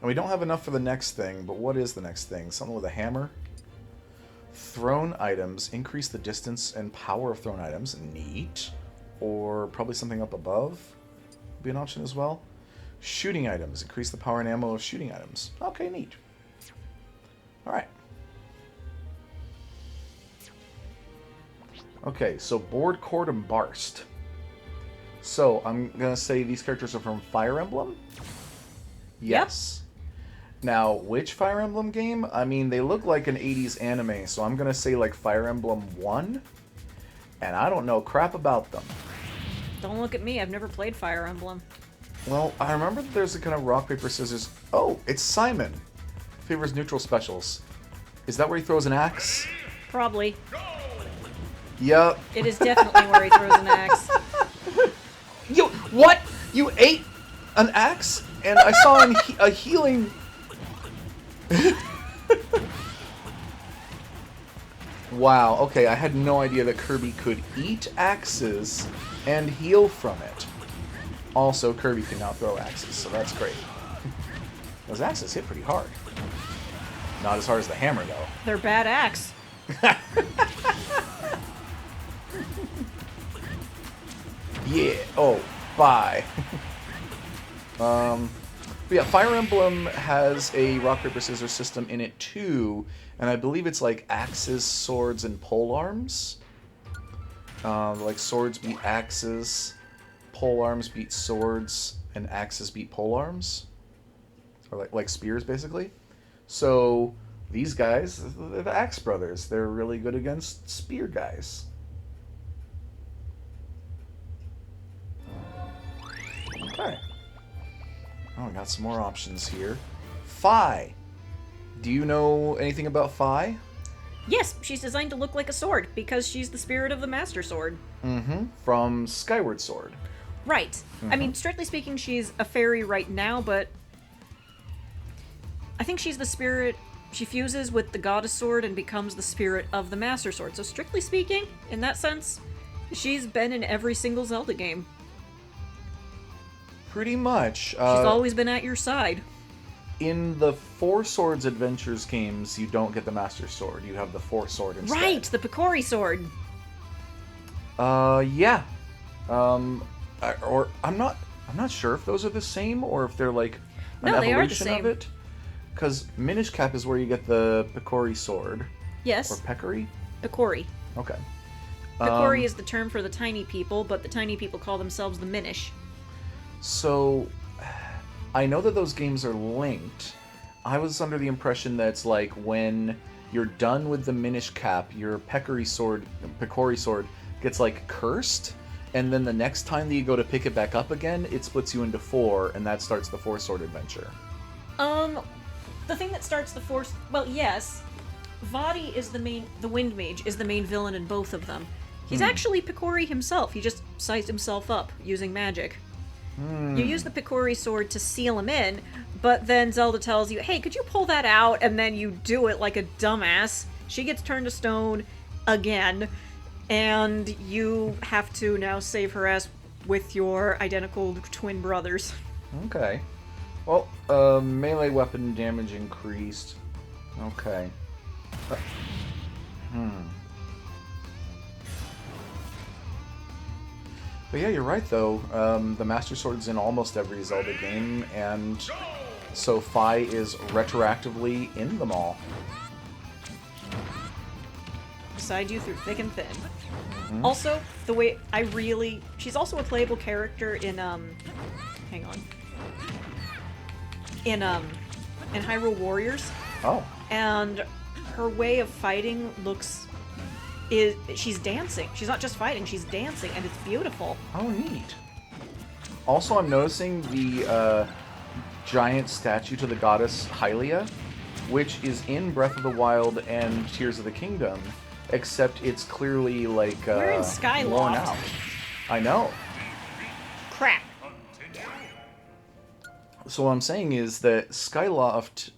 we don't have enough for the next thing, but what is the next thing? Something with a hammer? Thrown items. Increase the distance and power of thrown items. Neat. Or probably something up above would be an option as well. Shooting items. Increase the power and ammo of shooting items. Okay, neat. Alright. Okay, so Board, Cord, and Barst. So, I'm going to say these characters are from Fire Emblem? Yes. Now, which Fire Emblem game? I mean, they look like an 80s anime, so I'm going to say like Fire Emblem 1. And I don't know crap about them. Don't look at me, I've never played Fire Emblem. Well, I remember that there's a kind of rock, paper, scissors... Oh, it's Simon. Favors neutral specials. Is that where he throws an axe? Probably. Yep. It is definitely where he throws an axe. You... What? You ate an axe? And I saw a healing... Wow, okay, I had no idea that Kirby could eat axes and heal from it. Also, Kirby can now throw axes, so that's great. Those axes hit pretty hard. Not as hard as the hammer, though. They're bad axe. Yeah. Oh, bye. But yeah, Fire Emblem has a rock, paper, scissors system in it, too. And I believe it's like axes, swords, and polearms. Like swords beat axes, polearms beat swords, and axes beat polearms. Or like spears, basically. So these guys, they're the Axe Brothers. They're really good against spear guys. Okay. Oh, I got some more options here. Fi. Do you know anything about Fi? Yes, she's designed to look like a sword, because she's the spirit of the Master Sword. Mm-hmm. From Skyward Sword. Right. I mean, strictly speaking, she's a fairy right now, but I think she's the spirit... She fuses with the Goddess Sword and becomes the spirit of the Master Sword. So strictly speaking, in that sense, she's been in every single Zelda game. Pretty much. She's always been at your side. In the Four Swords Adventures games, you don't get the Master Sword. You have the Four Sword instead. Right, the Picori Sword. Yeah. Or I'm not sure if those are the same or if they're like an No, they are the evolution of same. it. Because Minish Cap is where you get the Picori sword. Or Yes, Peccary? Picori. Okay. Picori is the term for the tiny people, but the tiny people call themselves the Minish. So, I know that those games are linked. I was under the impression that it's like when you're done with the Minish Cap, your Picori sword gets like cursed, and then the next time that you go to pick it back up again, it splits you into 4, and that starts the 4-sword adventure. The thing that starts the force. Well, yes, Vadi is the Wind Mage is the main villain in both of them. He's actually Picori himself. He just sized himself up using magic. You use the Picori sword to seal him in, but then Zelda tells you, hey, could you pull that out? And then you do it like a dumbass. She gets turned to stone again, and you have to now save her ass with your identical twin brothers. Okay. Well, melee weapon damage increased. Okay. But yeah, you're right, though. The Master Sword's in almost every Zelda game, and so Fi is retroactively in them all. Beside you through thick and thin. Also, the way she's also a playable character in hang on. In Hyrule Warriors. Oh. And her way of fighting she's dancing. She's not just fighting, she's dancing, and it's beautiful. Oh, neat. Also, I'm noticing the giant statue to the goddess Hylia, which is in Breath of the Wild and Tears of the Kingdom, except it's clearly like We're in worn Skyloft. out. I know. Crap. So what I'm saying is that Skyloft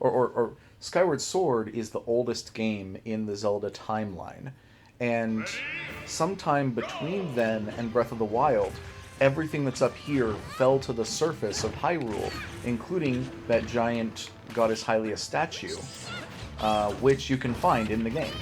or Skyward Sword is the oldest game in the Zelda timeline. And sometime between then and Breath of the Wild, everything that's up here fell to the surface of Hyrule, including that giant Goddess Hylia statue, which you can find in the game.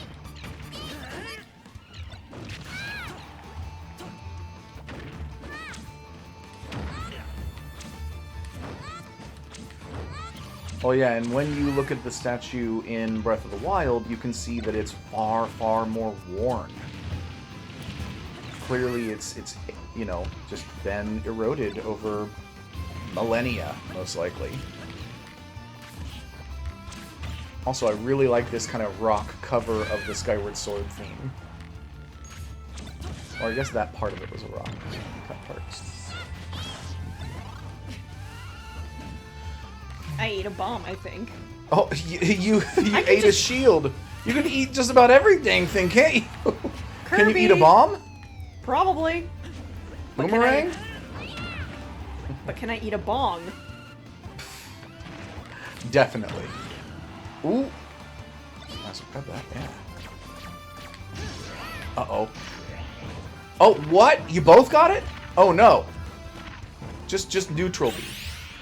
Oh yeah, and when you look at the statue in Breath of the Wild, you can see that it's far, far more worn. Clearly it's just been eroded over millennia, most likely. Also, I really like this kind of rock cover of the Skyward Sword theme. Or I guess that part of it was a rock cut part. I ate a bomb, I think. Oh, you ate a shield. You can eat just about every dang thing, can't you? Can you eat a bomb? Probably. Boomerang? But can I eat a bong? Definitely. Ooh. Nice, grab that, yeah. Uh-oh. Oh, what? You both got it? Oh, no. Just neutral me.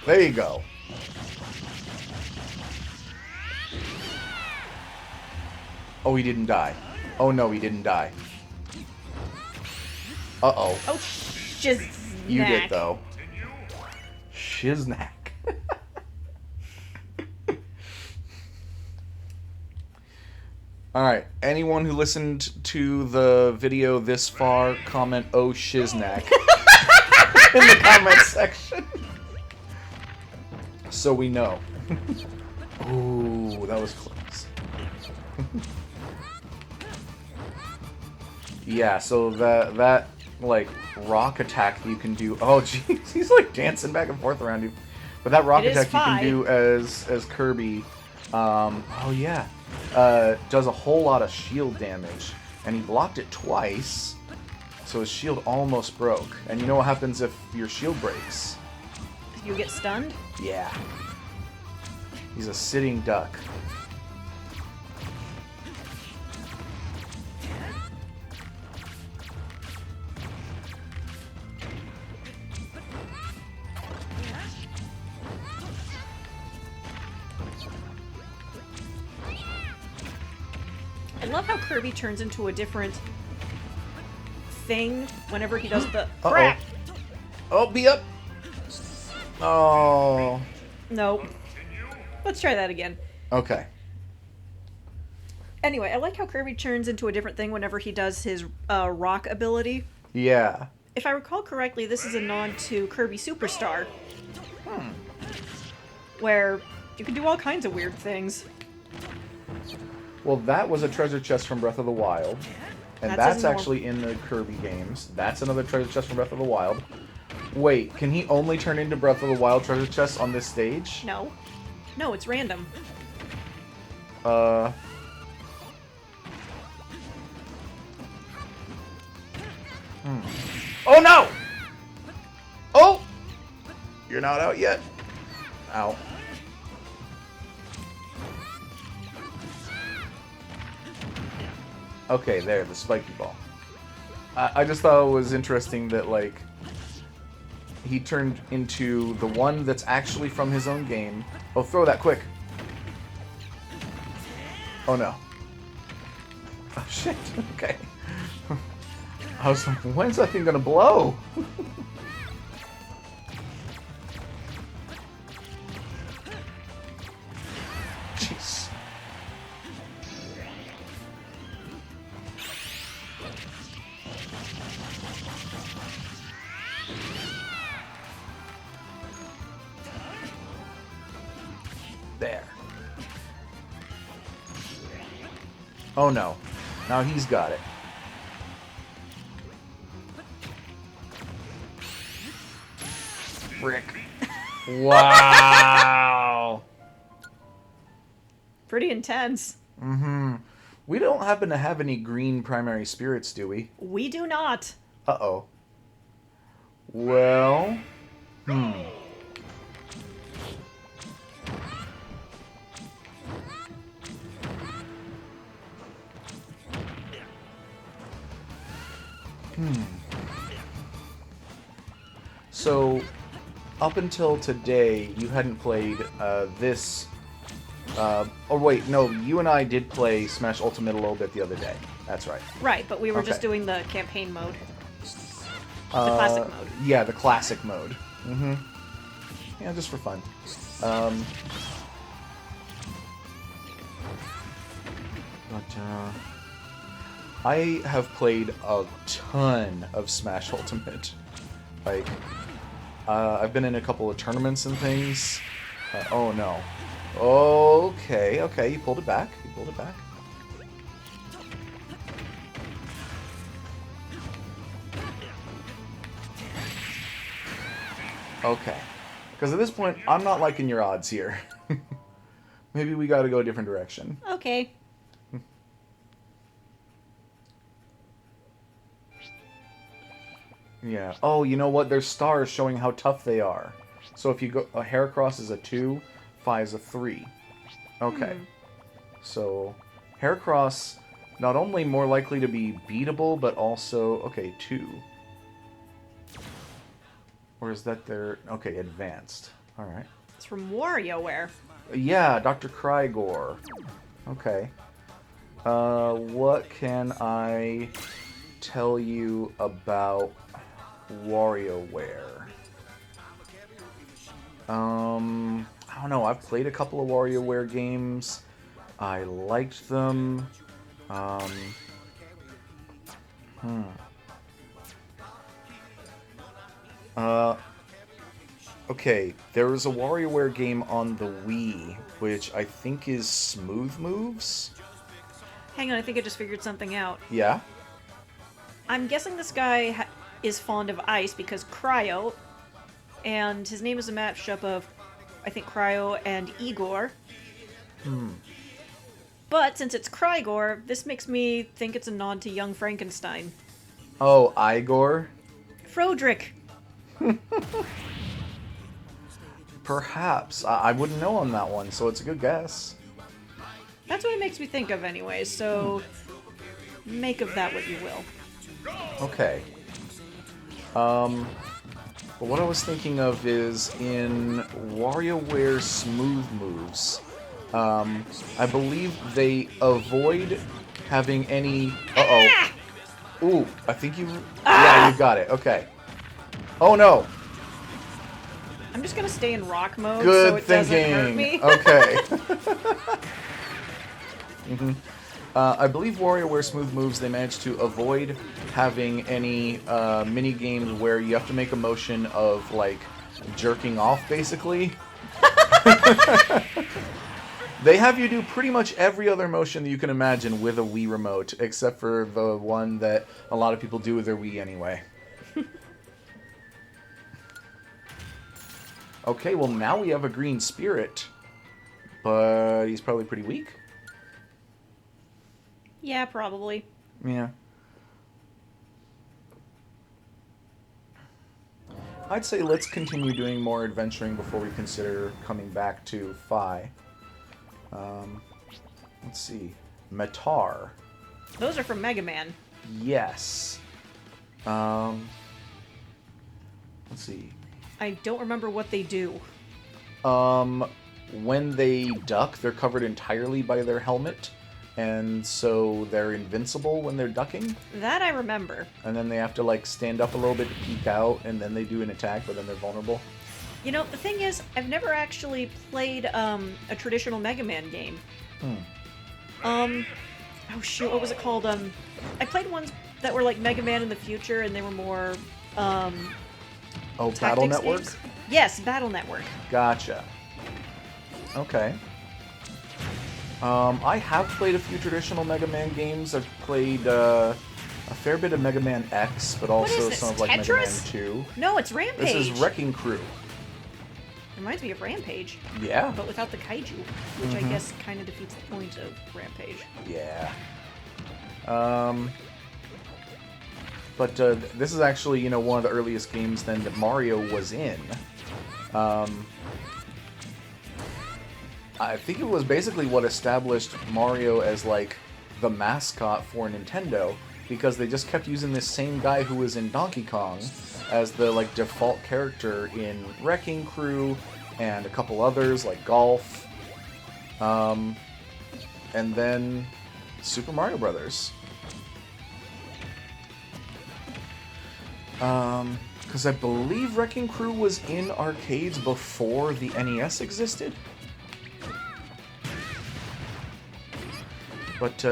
There you go. Oh, he didn't die. Oh, no, he didn't die. Uh-oh. Oh, shiznack. You did, though. Shiznak. Alright, anyone who listened to the video this far, comment, oh, shiznak, in the comment section. So we know. Ooh, that was close. Yeah, so that like rock attack that you can do. Oh jeez, he's like dancing back and forth around you. But that rock attack you can do as Kirby, oh yeah, does a whole lot of shield damage, and he blocked it twice, so his shield almost broke. And you know what happens if your shield breaks? You get stunned? Yeah. He's a sitting duck. I love how Kirby turns into a different thing whenever he does the Uh-oh. crap. Oh, be up. Oh. Nope. Let's try that again. Okay. Anyway, I like how Kirby turns into a different thing whenever he does his rock ability. Yeah. If I recall correctly, this is a nod to Kirby Superstar. Where you can do all kinds of weird things. Well, that was a treasure chest from Breath of the Wild. And that's actually in the Kirby games. That's another treasure chest from Breath of the Wild. Wait, can he only turn into Breath of the Wild treasure chests on this stage? No. No, it's random. Oh no! Oh! You're not out yet. Ow. Okay, there, the spiky ball. I just thought it was interesting that, like, he turned into the one that's actually from his own game. Oh, throw that quick. Oh, no. Oh, shit. Okay. I was like, when's that thing gonna blow? Jeez. There. Oh no. Now he's got it. Frick. Wow. Pretty intense. Mm-hmm. We don't happen to have any green primary spirits, do we? We do not. Uh-oh. Well... So, up until today, you hadn't played this... oh wait, no, you and I did play Smash Ultimate a little bit the other day. That's right. Right, but we were just Okay. doing the campaign mode. The classic mode. Yeah, the classic mode. Mm-hmm. Yeah, just for fun. I have played a ton of Smash Ultimate. Like, I've been in a couple of tournaments and things. Oh no. Okay, okay, you pulled it back. You pulled it back. Okay. Because at this point, I'm not liking your odds here. Maybe we gotta go a different direction. Okay. Yeah. Oh, you know what? There's stars showing how tough they are. So if you go... A Heracross is a 2, Phi is a 3. Okay. So, Heracross, not only more likely to be beatable, but also... Okay, 2. Or is that their... Okay, advanced. Alright. It's from WarioWare. Yeah, Dr. Crygor. Okay. What can I tell you about WarioWare? I don't know. I've played a couple of WarioWare games. I liked them. Okay, there was a WarioWare game on the Wii, which I think is Smooth Moves? Hang on, I think I just figured something out. Yeah? I'm guessing this guy is fond of ice because Cryo, and his name is a mashup of, I think, Cryo and Igor. But since it's Crygor, this makes me think it's a nod to Young Frankenstein. Oh, Igor? Frodrick! Perhaps. I wouldn't know on that one, so it's a good guess. That's what it makes me think of anyway, so make of that what you will. Okay. But what I was thinking of is in WarioWare Smooth Moves, I believe they avoid having any... Uh-oh. Ooh, I think you... Yeah, you got it. Okay. Oh, no. I'm just gonna stay in rock mode so Good it doesn't hurt thinking. me. Okay. I believe WarioWare Smooth Moves, they managed to avoid having any mini games where you have to make a motion of, like, jerking off, basically. They have you do pretty much every other motion that you can imagine with a Wii remote, except for the one that a lot of people do with their Wii anyway. Okay, well now we have a green spirit, but he's probably pretty weak. Yeah, probably. Yeah. I'd say let's continue doing more adventuring before we consider coming back to Phi. Let's see. Matar. Those are from Mega Man. Yes. Let's see. I don't remember what they do. When they duck, they're covered entirely by their helmet, and so they're invincible when they're ducking. That I remember. And then they have to, like, stand up a little bit to peek out, and then they do an attack, but then they're vulnerable. You know, the thing is, I've never actually played a traditional Mega Man game. Oh shoot, what was it called? I played ones that were like Mega Man in the future, and they were more Oh, Battle tactics Network? games. Yes, Battle Network. Gotcha. Okay. I have played a few traditional Mega Man games. I've played a fair bit of Mega Man X, but What is also this, some of like Mega Man Tetris? 2. No, it's Rampage. This is Wrecking Crew. Reminds me of Rampage, Yeah. but without the kaiju, which I guess kind of defeats the point of Rampage. Yeah. But this is actually, you know, one of the earliest games then that Mario was in. I think it was basically what established Mario as, like, the mascot for Nintendo, because they just kept using this same guy who was in Donkey Kong as the, like, default character in Wrecking Crew and a couple others, like Golf. And then Super Mario Brothers. Because I believe Wrecking Crew was in arcades before the NES existed. But,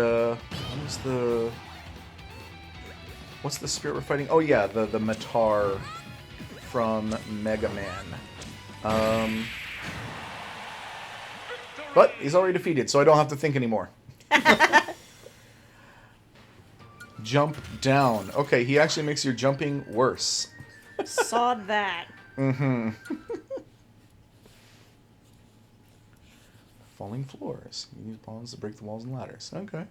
what's the spirit we're fighting? Oh yeah, the Matar from Mega Man. But he's already defeated, so I don't have to think anymore. Jump down. Okay, he actually makes your jumping worse. Sawed that. Mm-hmm. Falling floors. You use bombs to break the walls and ladders. Okay.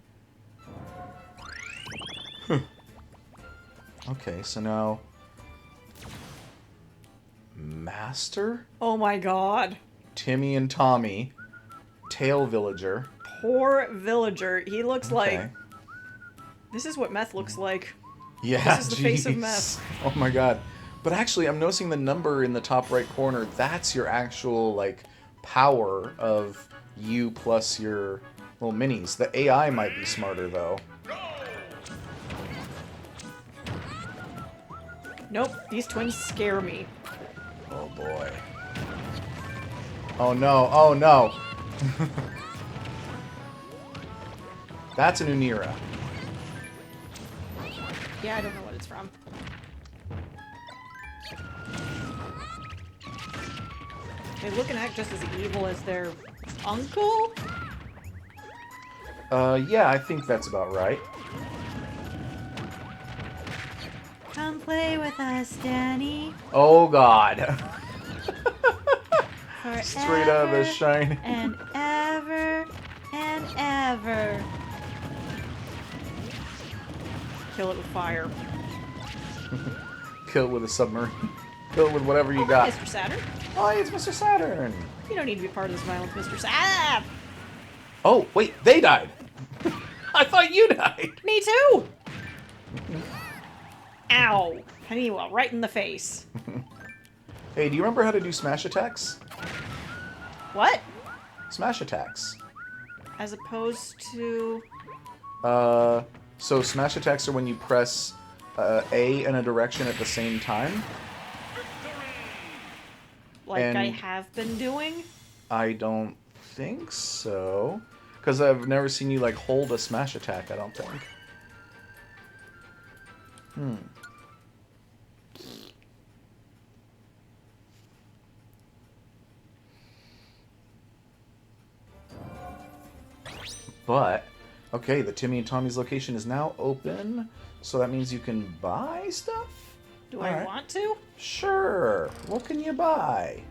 Okay, so now... Master? Oh my god. Timmy and Tommy. Tail Villager. Poor villager. He looks Okay. like... This is what meth looks like. Yeah, This is the face of jeez. meth. Oh my god. But actually, I'm noticing the number in the top right corner. That's your actual, like, power of you plus your little minis. The AI might be smarter, though. Nope, these twins scare me. Oh boy. Oh no, oh no. That's an Unira. Yeah, I don't know what it's from. They look and act just as evil as their uncle? Yeah, I think that's about right. Come play with us, Danny. Oh god. Forever Straight out of the shine. and ever and ever. Kill it with fire. Kill it with a submarine. Kill it with whatever you Oh, got. Mr. Saturn. Oh, it's Mr. Saturn. You don't need to be part of this violence, Mr. Saturn. Oh, wait, they died. I thought you died. Me too. Ow. Honeywell, right in the face. Hey, do you remember how to do smash attacks? What? Smash attacks. As opposed to... So smash attacks are when you press A in a direction at the same time. Like I And- have been doing? I don't think so. Because I've never seen you, like, hold a smash attack, I don't think. But, okay, the Timmy and Tommy's location is now open. So that means you can buy stuff? Do I Alright. want to? Sure. What can you buy?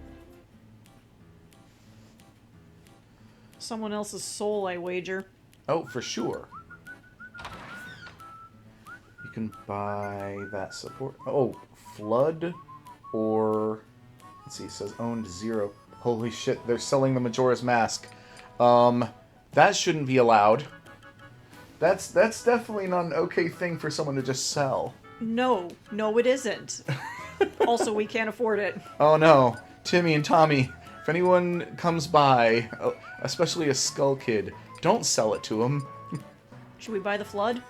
Someone else's soul, I wager. Oh, for sure. You can buy that support. Oh, Flood or... Let's see, it says owned 0. Holy shit, they're selling the Majora's Mask. That shouldn't be allowed. That's definitely not an okay thing for someone to just sell. No, it isn't. Also, we can't afford it. Oh no, Timmy and Tommy, if anyone comes by, especially a Skull Kid, don't sell it to them. Should we buy the flood?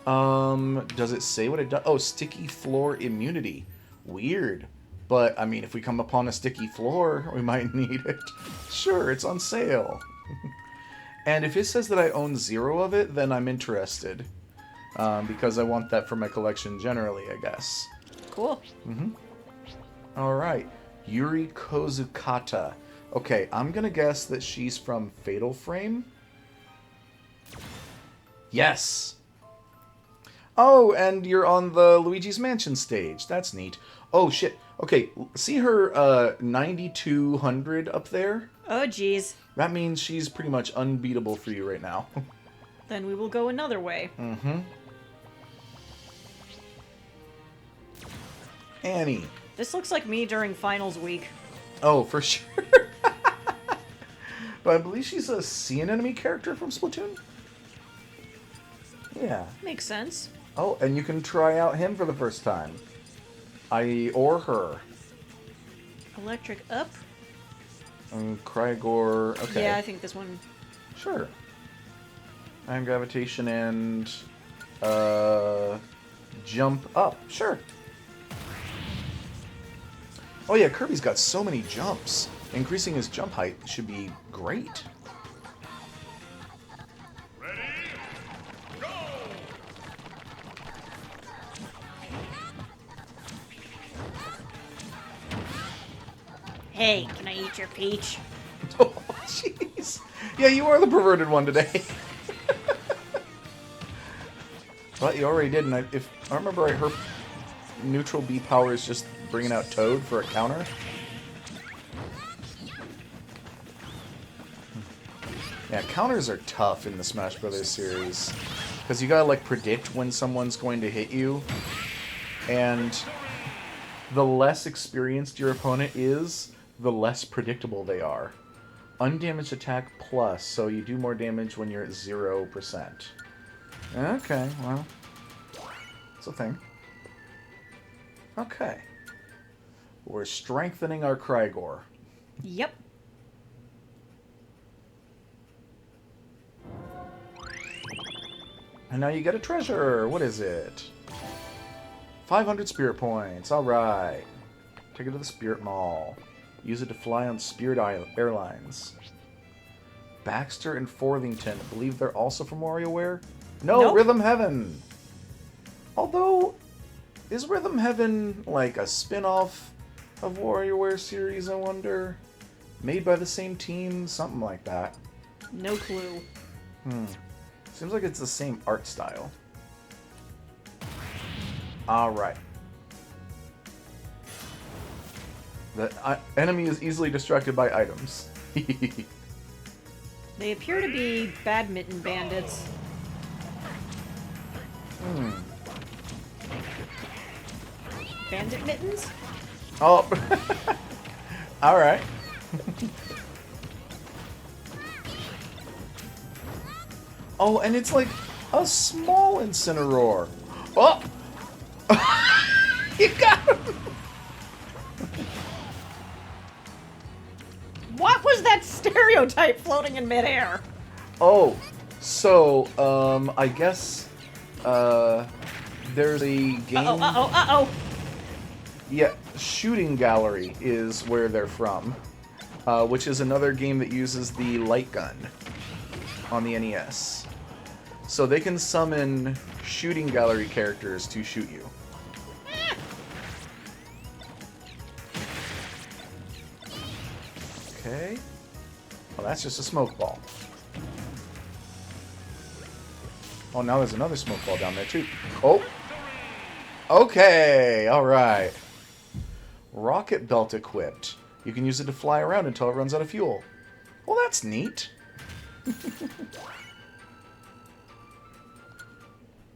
Does it say what it does? Oh, sticky floor immunity. Weird. But, I mean, if we come upon a sticky floor, we might need it. Sure, it's on sale. And if it says that I own 0 of it, then I'm interested. Because I want that for my collection generally, I guess. Cool. Alright. Yuri Kozukata. Okay, I'm gonna guess that she's from Fatal Frame. Yes! Oh, and you're on the Luigi's Mansion stage. That's neat. Oh, shit. Okay, see her 9200 up there? Oh, jeez. That means she's pretty much unbeatable for you right now. Then we will go another way. Annie. This looks like me during finals week. Oh, for sure. But I believe she's a sea anemone character from Splatoon? Yeah. Makes sense. Oh, and you can try out him for the first time. Or her. Electric up? Krygor. Okay. Yeah, I think this one. Sure. Iron Gravitation and Jump Up. Sure. Oh yeah, Kirby's got so many jumps. Increasing his jump height should be great. Hey, can I eat your peach? Oh, jeez. Yeah, you are the perverted one today. But you already did, and if I remember right, her neutral B power is just bringing out Toad for a counter. Yeah, counters are tough in the Smash Brothers series. Because you gotta, like, predict when someone's going to hit you. And the less experienced your opponent is, the less predictable they are. Undamaged attack plus, so you do more damage when you're at 0%. Okay, well, it's a thing. Okay. We're strengthening our Krygor. Yep. And now you get a treasure. What is it? 500 spirit points. Alright. Take it to the Spirit Mall. Use it to fly on Spirit Airlines. Baxter and Forthington. I believe they're also from WarioWare? No, Nope. Rhythm Heaven. Although, is Rhythm Heaven like a spin-off of WarioWare series, I wonder? Made by the same team? Something like that. No clue. Seems like it's the same art style. Alright. The enemy is easily distracted by items. They appear to be badminton bandits. Bandit mittens? Oh. Alright. Oh, and it's like a small Incineroar. Oh! You got him! What was that stereotype floating in midair? Oh, so, I guess there's a game. Uh-oh. Yeah, Shooting Gallery is where they're from, which is another game that uses the light gun on the NES. So they can summon Shooting Gallery characters to shoot you. Okay. Well, that's just a smoke ball. Oh, now there's another smoke ball down there, too. Oh! Okay, alright. Rocket belt equipped. You can use it to fly around until it runs out of fuel. Well, that's neat.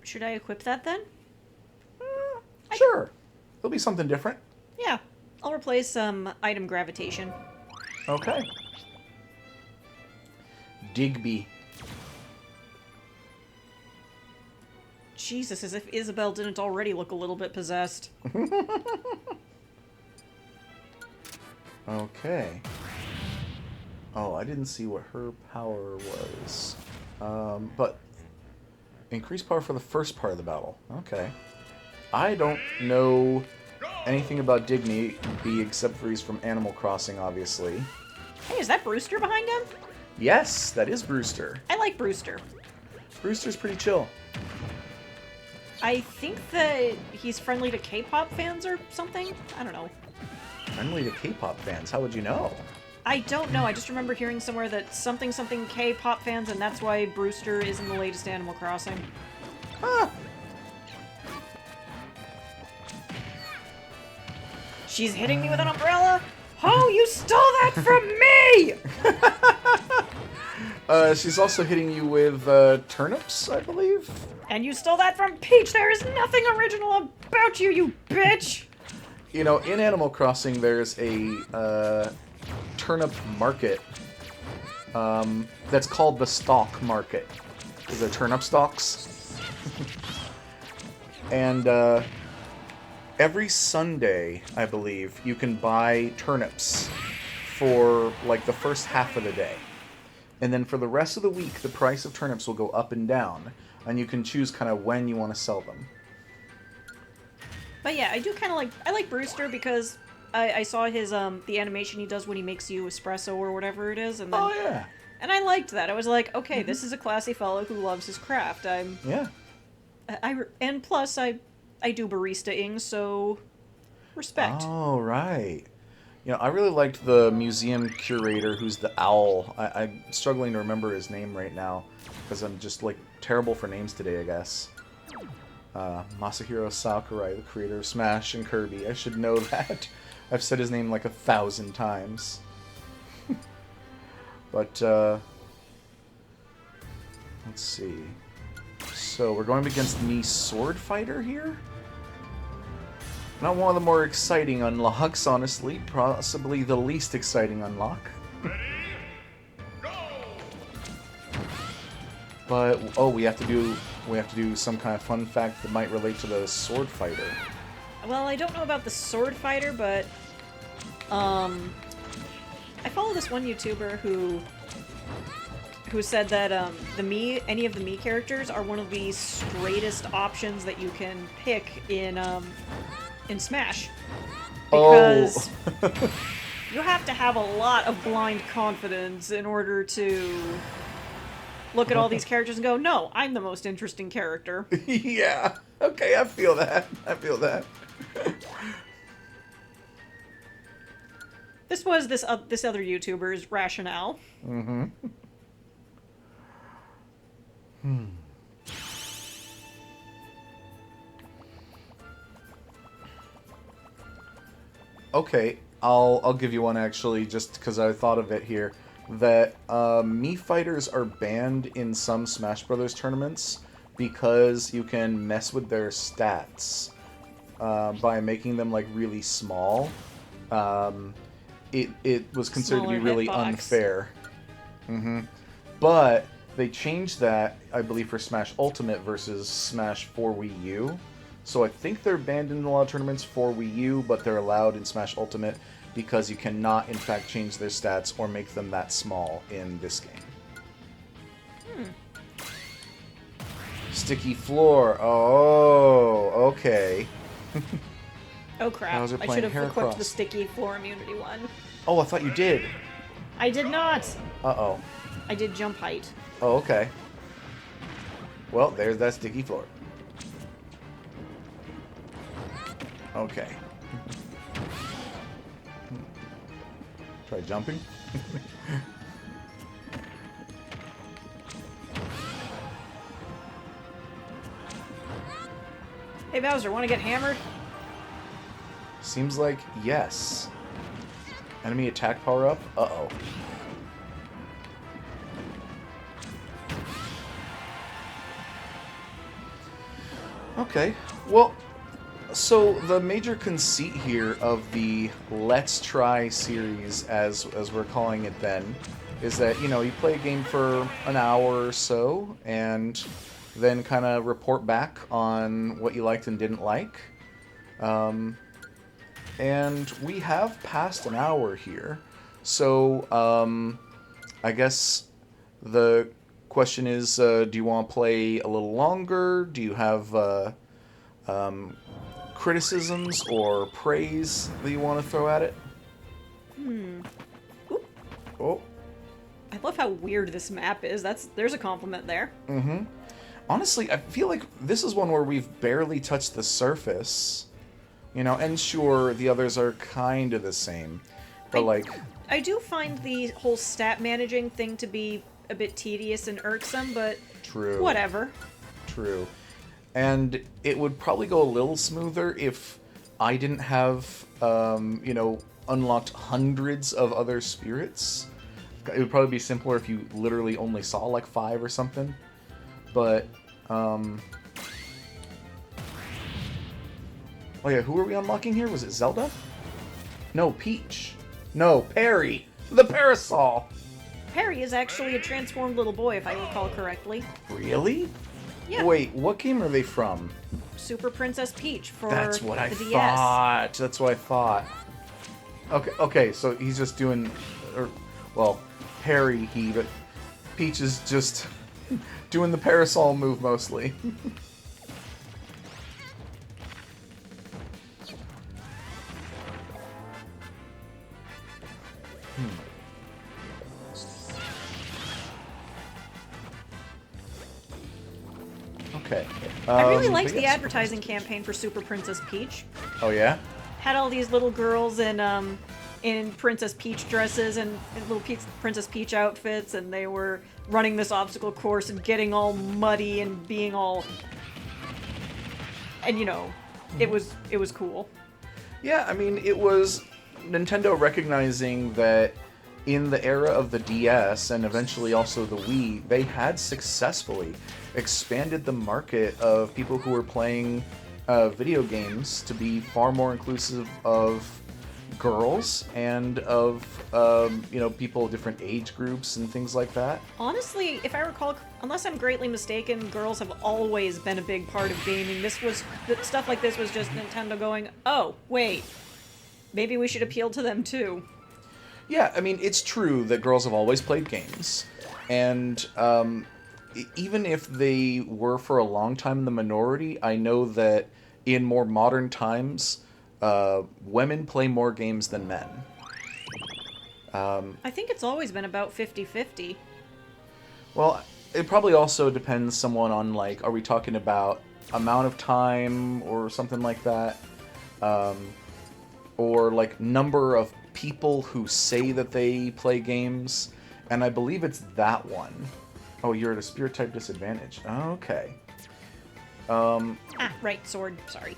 Should I equip that then? Sure. It'll be something different. Yeah. I'll replace item gravitation. Okay. Digby. Jesus, as if Isabel didn't already look a little bit possessed. Okay. Oh, I didn't see what her power was. But increased power for the first part of the battle. Okay. I don't know anything about Digby except for he's from Animal Crossing, obviously. Hey, is that Brewster behind him? Yes, that is Brewster. I like Brewster. Brewster's pretty chill. I think that he's friendly to K-pop fans or something? I don't know. Friendly to K-pop fans. How would you know? I don't know. I just remember hearing somewhere that something K-pop fans, and that's why Brewster is in the latest Animal Crossing. Huh. She's hitting me with an umbrella? Oh, you stole that from me! She's also hitting you with turnips, I believe. And you stole that from Peach! There is nothing original about you, you bitch! You know, in Animal Crossing, there's a turnip market that's called the Stalk Market. The turnip stalks. And every Sunday, I believe, you can buy turnips for like the first half of the day. And then for the rest of the week, the price of turnips will go up and down. And you can choose kind of when you want to sell them. But yeah, I do kind of like... I like Brewster because I saw his, the animation he does when he makes you espresso or whatever it is. And then, Oh, yeah. And I liked that. I was like, okay, this is a classy fellow who loves his craft. Yeah. And plus, I do barista-ing, so... Respect. Oh, right. You know, I really liked the museum curator who's the owl. I'm struggling to remember his name right now because I'm just, like, terrible for names today, I guess. Masahiro Sakurai, the creator of Smash and Kirby. I should know that. I've said his name like 1,000 times. But, let's see. So, we're going up against Mii Sword Fighter here? Not one of the more exciting unlocks, honestly. Possibly the least exciting unlock. But oh, we have to do some kind of fun fact that might relate to the sword fighter. Well, I don't know about the sword fighter, but I follow this one YouTuber who said that any of the Mii characters are one of the straightest options that you can pick in Smash. Because you have to have a lot of blind confidence in order to look at all these characters and go, no, I'm the most interesting character. Yeah. Okay, I feel that. I feel that. This was this other YouTuber's rationale. Mm-hmm. Okay, I'll give you one actually, just because I thought of it here. That Mii fighters are banned in some Smash Brothers tournaments because you can mess with their stats by making them like really small. It was considered to be really unfair. But they changed that, I believe, for Smash Ultimate versus Smash for Wii U. So I think they're banned in a lot of tournaments for Wii U, but they're allowed in Smash Ultimate because you cannot, in fact, change their stats or make them that small in this game. Sticky floor. Oh, okay. Oh crap! Bowser I playing should have equipped the Heracross. sticky floor immunity one. Oh, I thought you did. I did not. Uh-oh. I did jump height. Oh, okay. Well, there's that sticky floor. Okay. Try jumping. Hey Bowser, want to get hammered? Seems like yes. Enemy attack power up. Uh-oh. Okay. Well, so the major conceit here of the Let's Try series, as we're calling it then, is that, you know, you play a game for an hour or so, and then kind of report back on what you liked and didn't like. And we have passed an hour here, so I guess the question is, do you want to play a little longer? Do you have criticisms or praise that you want to throw at it? Oop. Oh. I love how weird this map is. There's a compliment there. Mm-hmm. Honestly, I feel like this is one where we've barely touched the surface. You know, and sure, the others are kind of the same. But, I do find the whole stat managing thing to be a bit tedious and irksome, but True. whatever. True. And it would probably go a little smoother if I didn't have, you know, unlocked hundreds of other spirits. It would probably be simpler if you literally only saw, like, 5 or something. But, oh yeah, who are we unlocking here? Was it Zelda? No, Peach. No, Perry. The Parasol. Perry is actually a transformed little boy, if I recall correctly. Really? Yeah. Wait, what game are they from? Super Princess Peach for That's what I the DS. thought. That's what I thought. Okay, so he's just doing, well, Perry but Peach is just doing the parasol move mostly. Okay. I really liked but the yes. advertising campaign for Super Princess Peach. Oh yeah? Had all these little girls in Princess Peach dresses and little Princess Peach outfits, and they were running this obstacle course and getting all muddy and being all, and you know, it was cool. Yeah, I mean, it was Nintendo recognizing that in the era of the DS and eventually also the Wii, they had successfully expanded the market of people who were playing video games to be far more inclusive of girls and of you know, people of different age groups and things like that. Honestly, if I recall, unless I'm greatly mistaken, girls have always been a big part of gaming. Stuff like this was just Nintendo going, oh, wait, maybe we should appeal to them too. Yeah, I mean, it's true that girls have always played games, and even if they were for a long time in the minority, I know that in more modern times, women play more games than men. I think it's always been about 50-50. Well, it probably also depends somewhat on, like, are we talking about amount of time or something like that? Or, like, number of people who say that they play games? And I believe it's that one. Oh, you're at a spirit type disadvantage. Okay. Right, sword, sorry.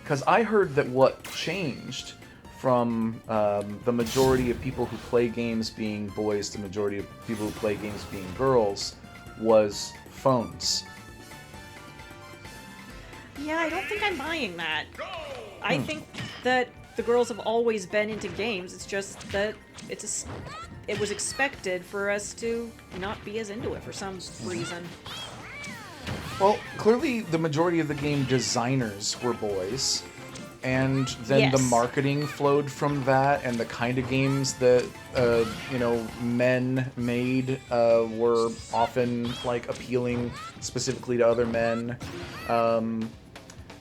Because I heard that what changed from the majority of people who play games being boys to majority of people who play games being girls was phones. Yeah, I don't think I'm buying that. I think that the girls have always been into games. It's just that it was expected for us to not be as into it for some reason. Well, clearly the majority of the game designers were boys, And then the Yes. marketing flowed from that, and the kind of games that men made were often like appealing specifically to other men,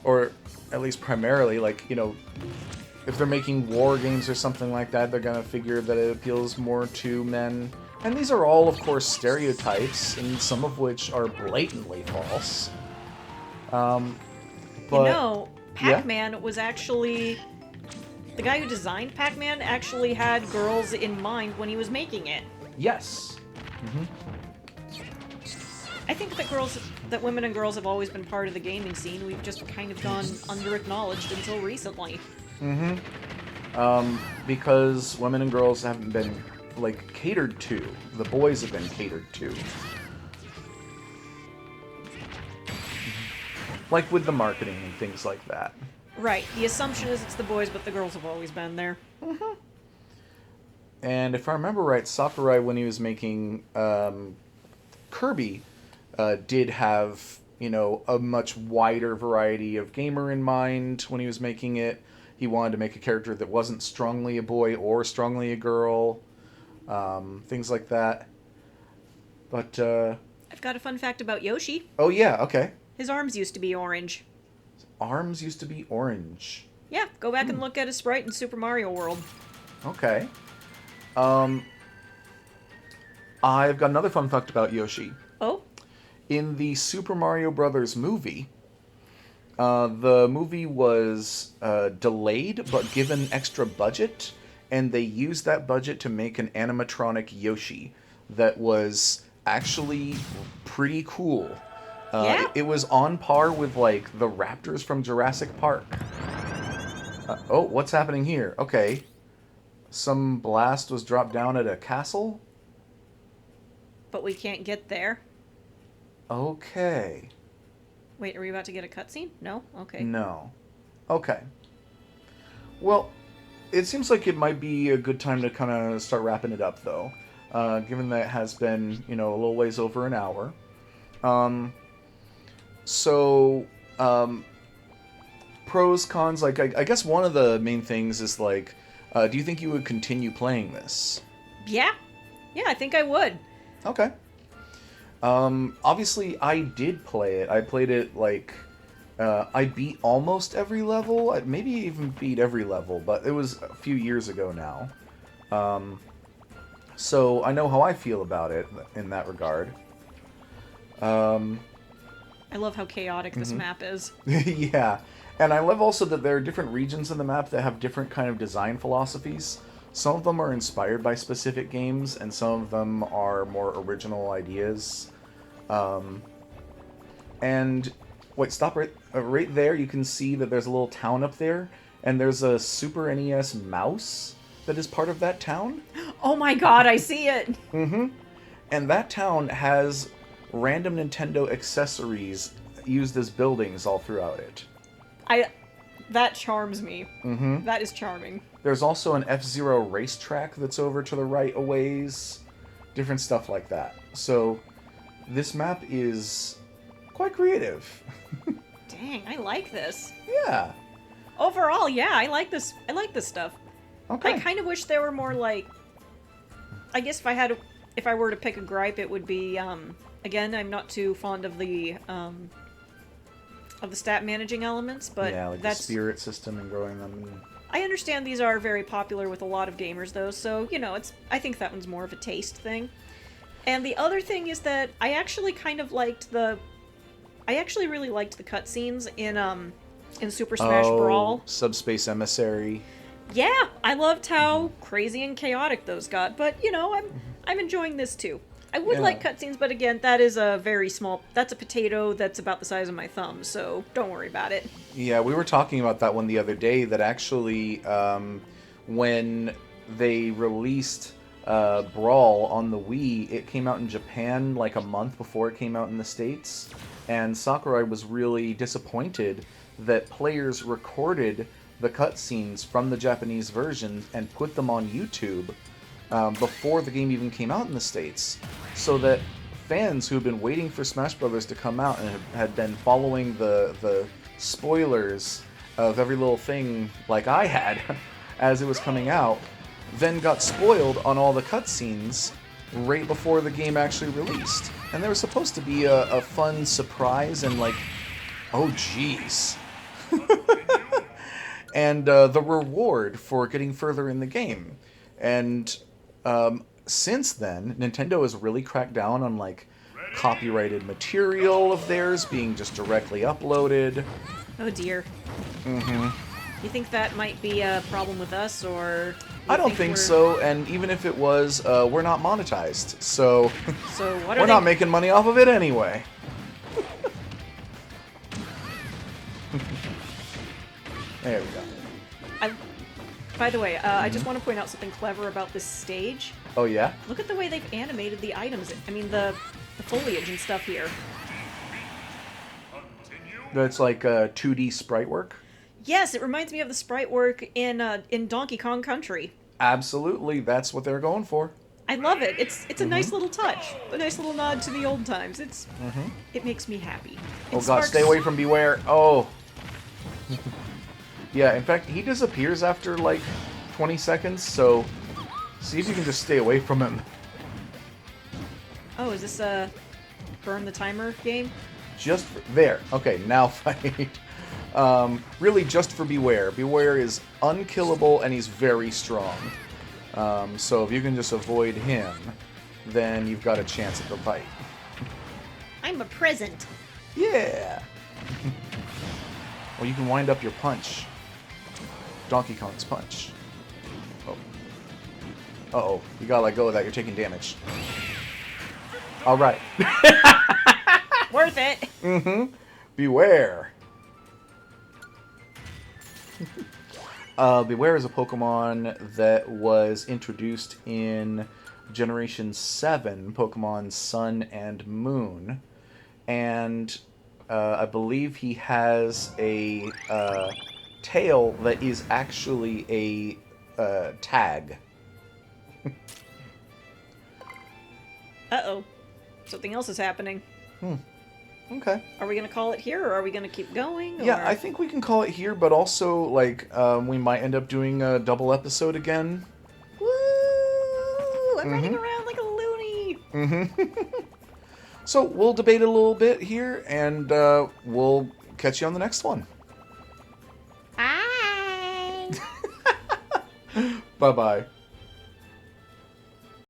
or at least primarily, like, if they're making war games or something like that, they're gonna figure that it appeals more to men. And these are all, of course, stereotypes, and some of which are blatantly false. But Pac-Man was actually... The guy who designed Pac-Man actually had girls in mind when he was making it. yes. I think that women and girls have always been part of the gaming scene. We've just kind of gone under-acknowledged until recently. Because women and girls haven't been, like, catered to. The boys have been catered to. Like with the marketing and things like that. Right. The assumption is it's the boys, but the girls have always been there. And if I remember right, Sakurai, when he was making Kirby, did have, a much wider variety of gamer in mind when he was making it. He wanted to make a character that wasn't strongly a boy or strongly a girl. Things like that. But, I've got a fun fact about Yoshi. oh yeah, okay. His arms used to be orange. Arms used to be orange. Yeah, go back and look at his sprite in Super Mario World. Okay. I've got another fun fact about Yoshi. Oh? In the Super Mario Brothers movie, the movie was delayed but given extra budget, and they used that budget to make an animatronic Yoshi that was actually pretty cool. Yeah? It was on par with, like, the raptors from Jurassic Park. Oh, what's happening here? Okay. Some blast was dropped down at a castle? But we can't get there. Okay. Wait, are we about to get a cutscene? No? Okay. No. Okay. Well, it seems like it might be a good time to kind of start wrapping it up, though. Given that it has been, a little ways over an hour. So, pros, cons, like, I guess one of the main things is, like, do you think you would continue playing this? Yeah? Yeah, I think I would. Okay. Obviously, I did play it. I played it, like, I beat almost every level. I maybe even beat every level, but it was a few years ago now. So I know how I feel about it in that regard. I love how chaotic this map is. Yeah. And I love also that there are different regions in the map that have different kind of design philosophies. Some of them are inspired by specific games, and some of them are more original ideas. And wait, stop right there. You can see that there's a little town up there, and there's a Super NES mouse that is part of that town. Oh my god, I see it! And that town has random Nintendo accessories used as buildings all throughout it. That charms me. That is charming. There's also an F-Zero racetrack that's over to the right a ways. Different stuff like that. So, this map is quite creative. Dang, I like this. Yeah. Overall, yeah, I like this. I like this stuff. Okay. I kind of wish there were more, like... I guess if I were to pick a gripe, it would be, again, I'm not too fond of the stat managing elements, but yeah, like that's... the spirit system and growing them. I understand these are very popular with a lot of gamers, though, so, I think that one's more of a taste thing. And the other thing is that I actually kind of liked I actually really liked the cutscenes in Super Smash Brawl. Subspace Emissary. Yeah, I loved how crazy and chaotic those got, but, I'm enjoying this, too. I would like cutscenes, but again, that is a very small... That's a potato that's about the size of my thumb, so don't worry about it. Yeah, we were talking about that one the other day, that actually, when they released Brawl on the Wii, it came out in Japan like a month before it came out in the States, and Sakurai was really disappointed that players recorded the cutscenes from the Japanese version and put them on YouTube before the game even came out in the States, so that fans who had been waiting for Smash Brothers to come out and had been following the spoilers of every little thing like I had as it was coming out, then got spoiled on all the cutscenes right before the game actually released. And there was supposed to be a fun surprise and like, oh jeez. And the reward for getting further in the game. And since then, Nintendo has really cracked down on like copyrighted material of theirs being just directly uploaded. Oh dear. You think that might be a problem with us, or I don't think so, and even if it was, we're not monetized, so So what are we're they? not making money off of it anyway. There we go. By the way, I just want to point out something clever about this stage. Oh yeah? Look at the way they've animated the items. I mean, the foliage and stuff here. That's like 2D sprite work? Yes, it reminds me of the sprite work in Donkey Kong Country. Absolutely, that's what they're going for. I love it. It's a nice little touch, a nice little nod to the old times. It makes me happy. Oh god, stay away from Beware. Oh. Yeah, in fact, he disappears after like 20 seconds, so see if you can just stay away from him. Oh, is this a burn the timer game? Just for, there. Okay, now fight. Really, just for Beware. Beware is unkillable and he's very strong. So if you can just avoid him, then you've got a chance at the fight. I'm a present. Yeah. Well, you can wind up your punch. Donkey Kong's punch. Oh. Uh-oh. You gotta let go of that. You're taking damage. All right. Worth it. Beware. Beware is a Pokemon that was introduced in Generation 7, Pokemon Sun and Moon. And I believe he has a tail that is actually a tag. Uh-oh. Something else is happening. Okay. Are we going to call it here, or are we going to keep going? Yeah, or... I think we can call it here, but also, like, we might end up doing a double episode again. Woo! I'm running around like a loony. So we'll debate it a little bit here, and we'll catch you on the next one. Bye! Bye-bye.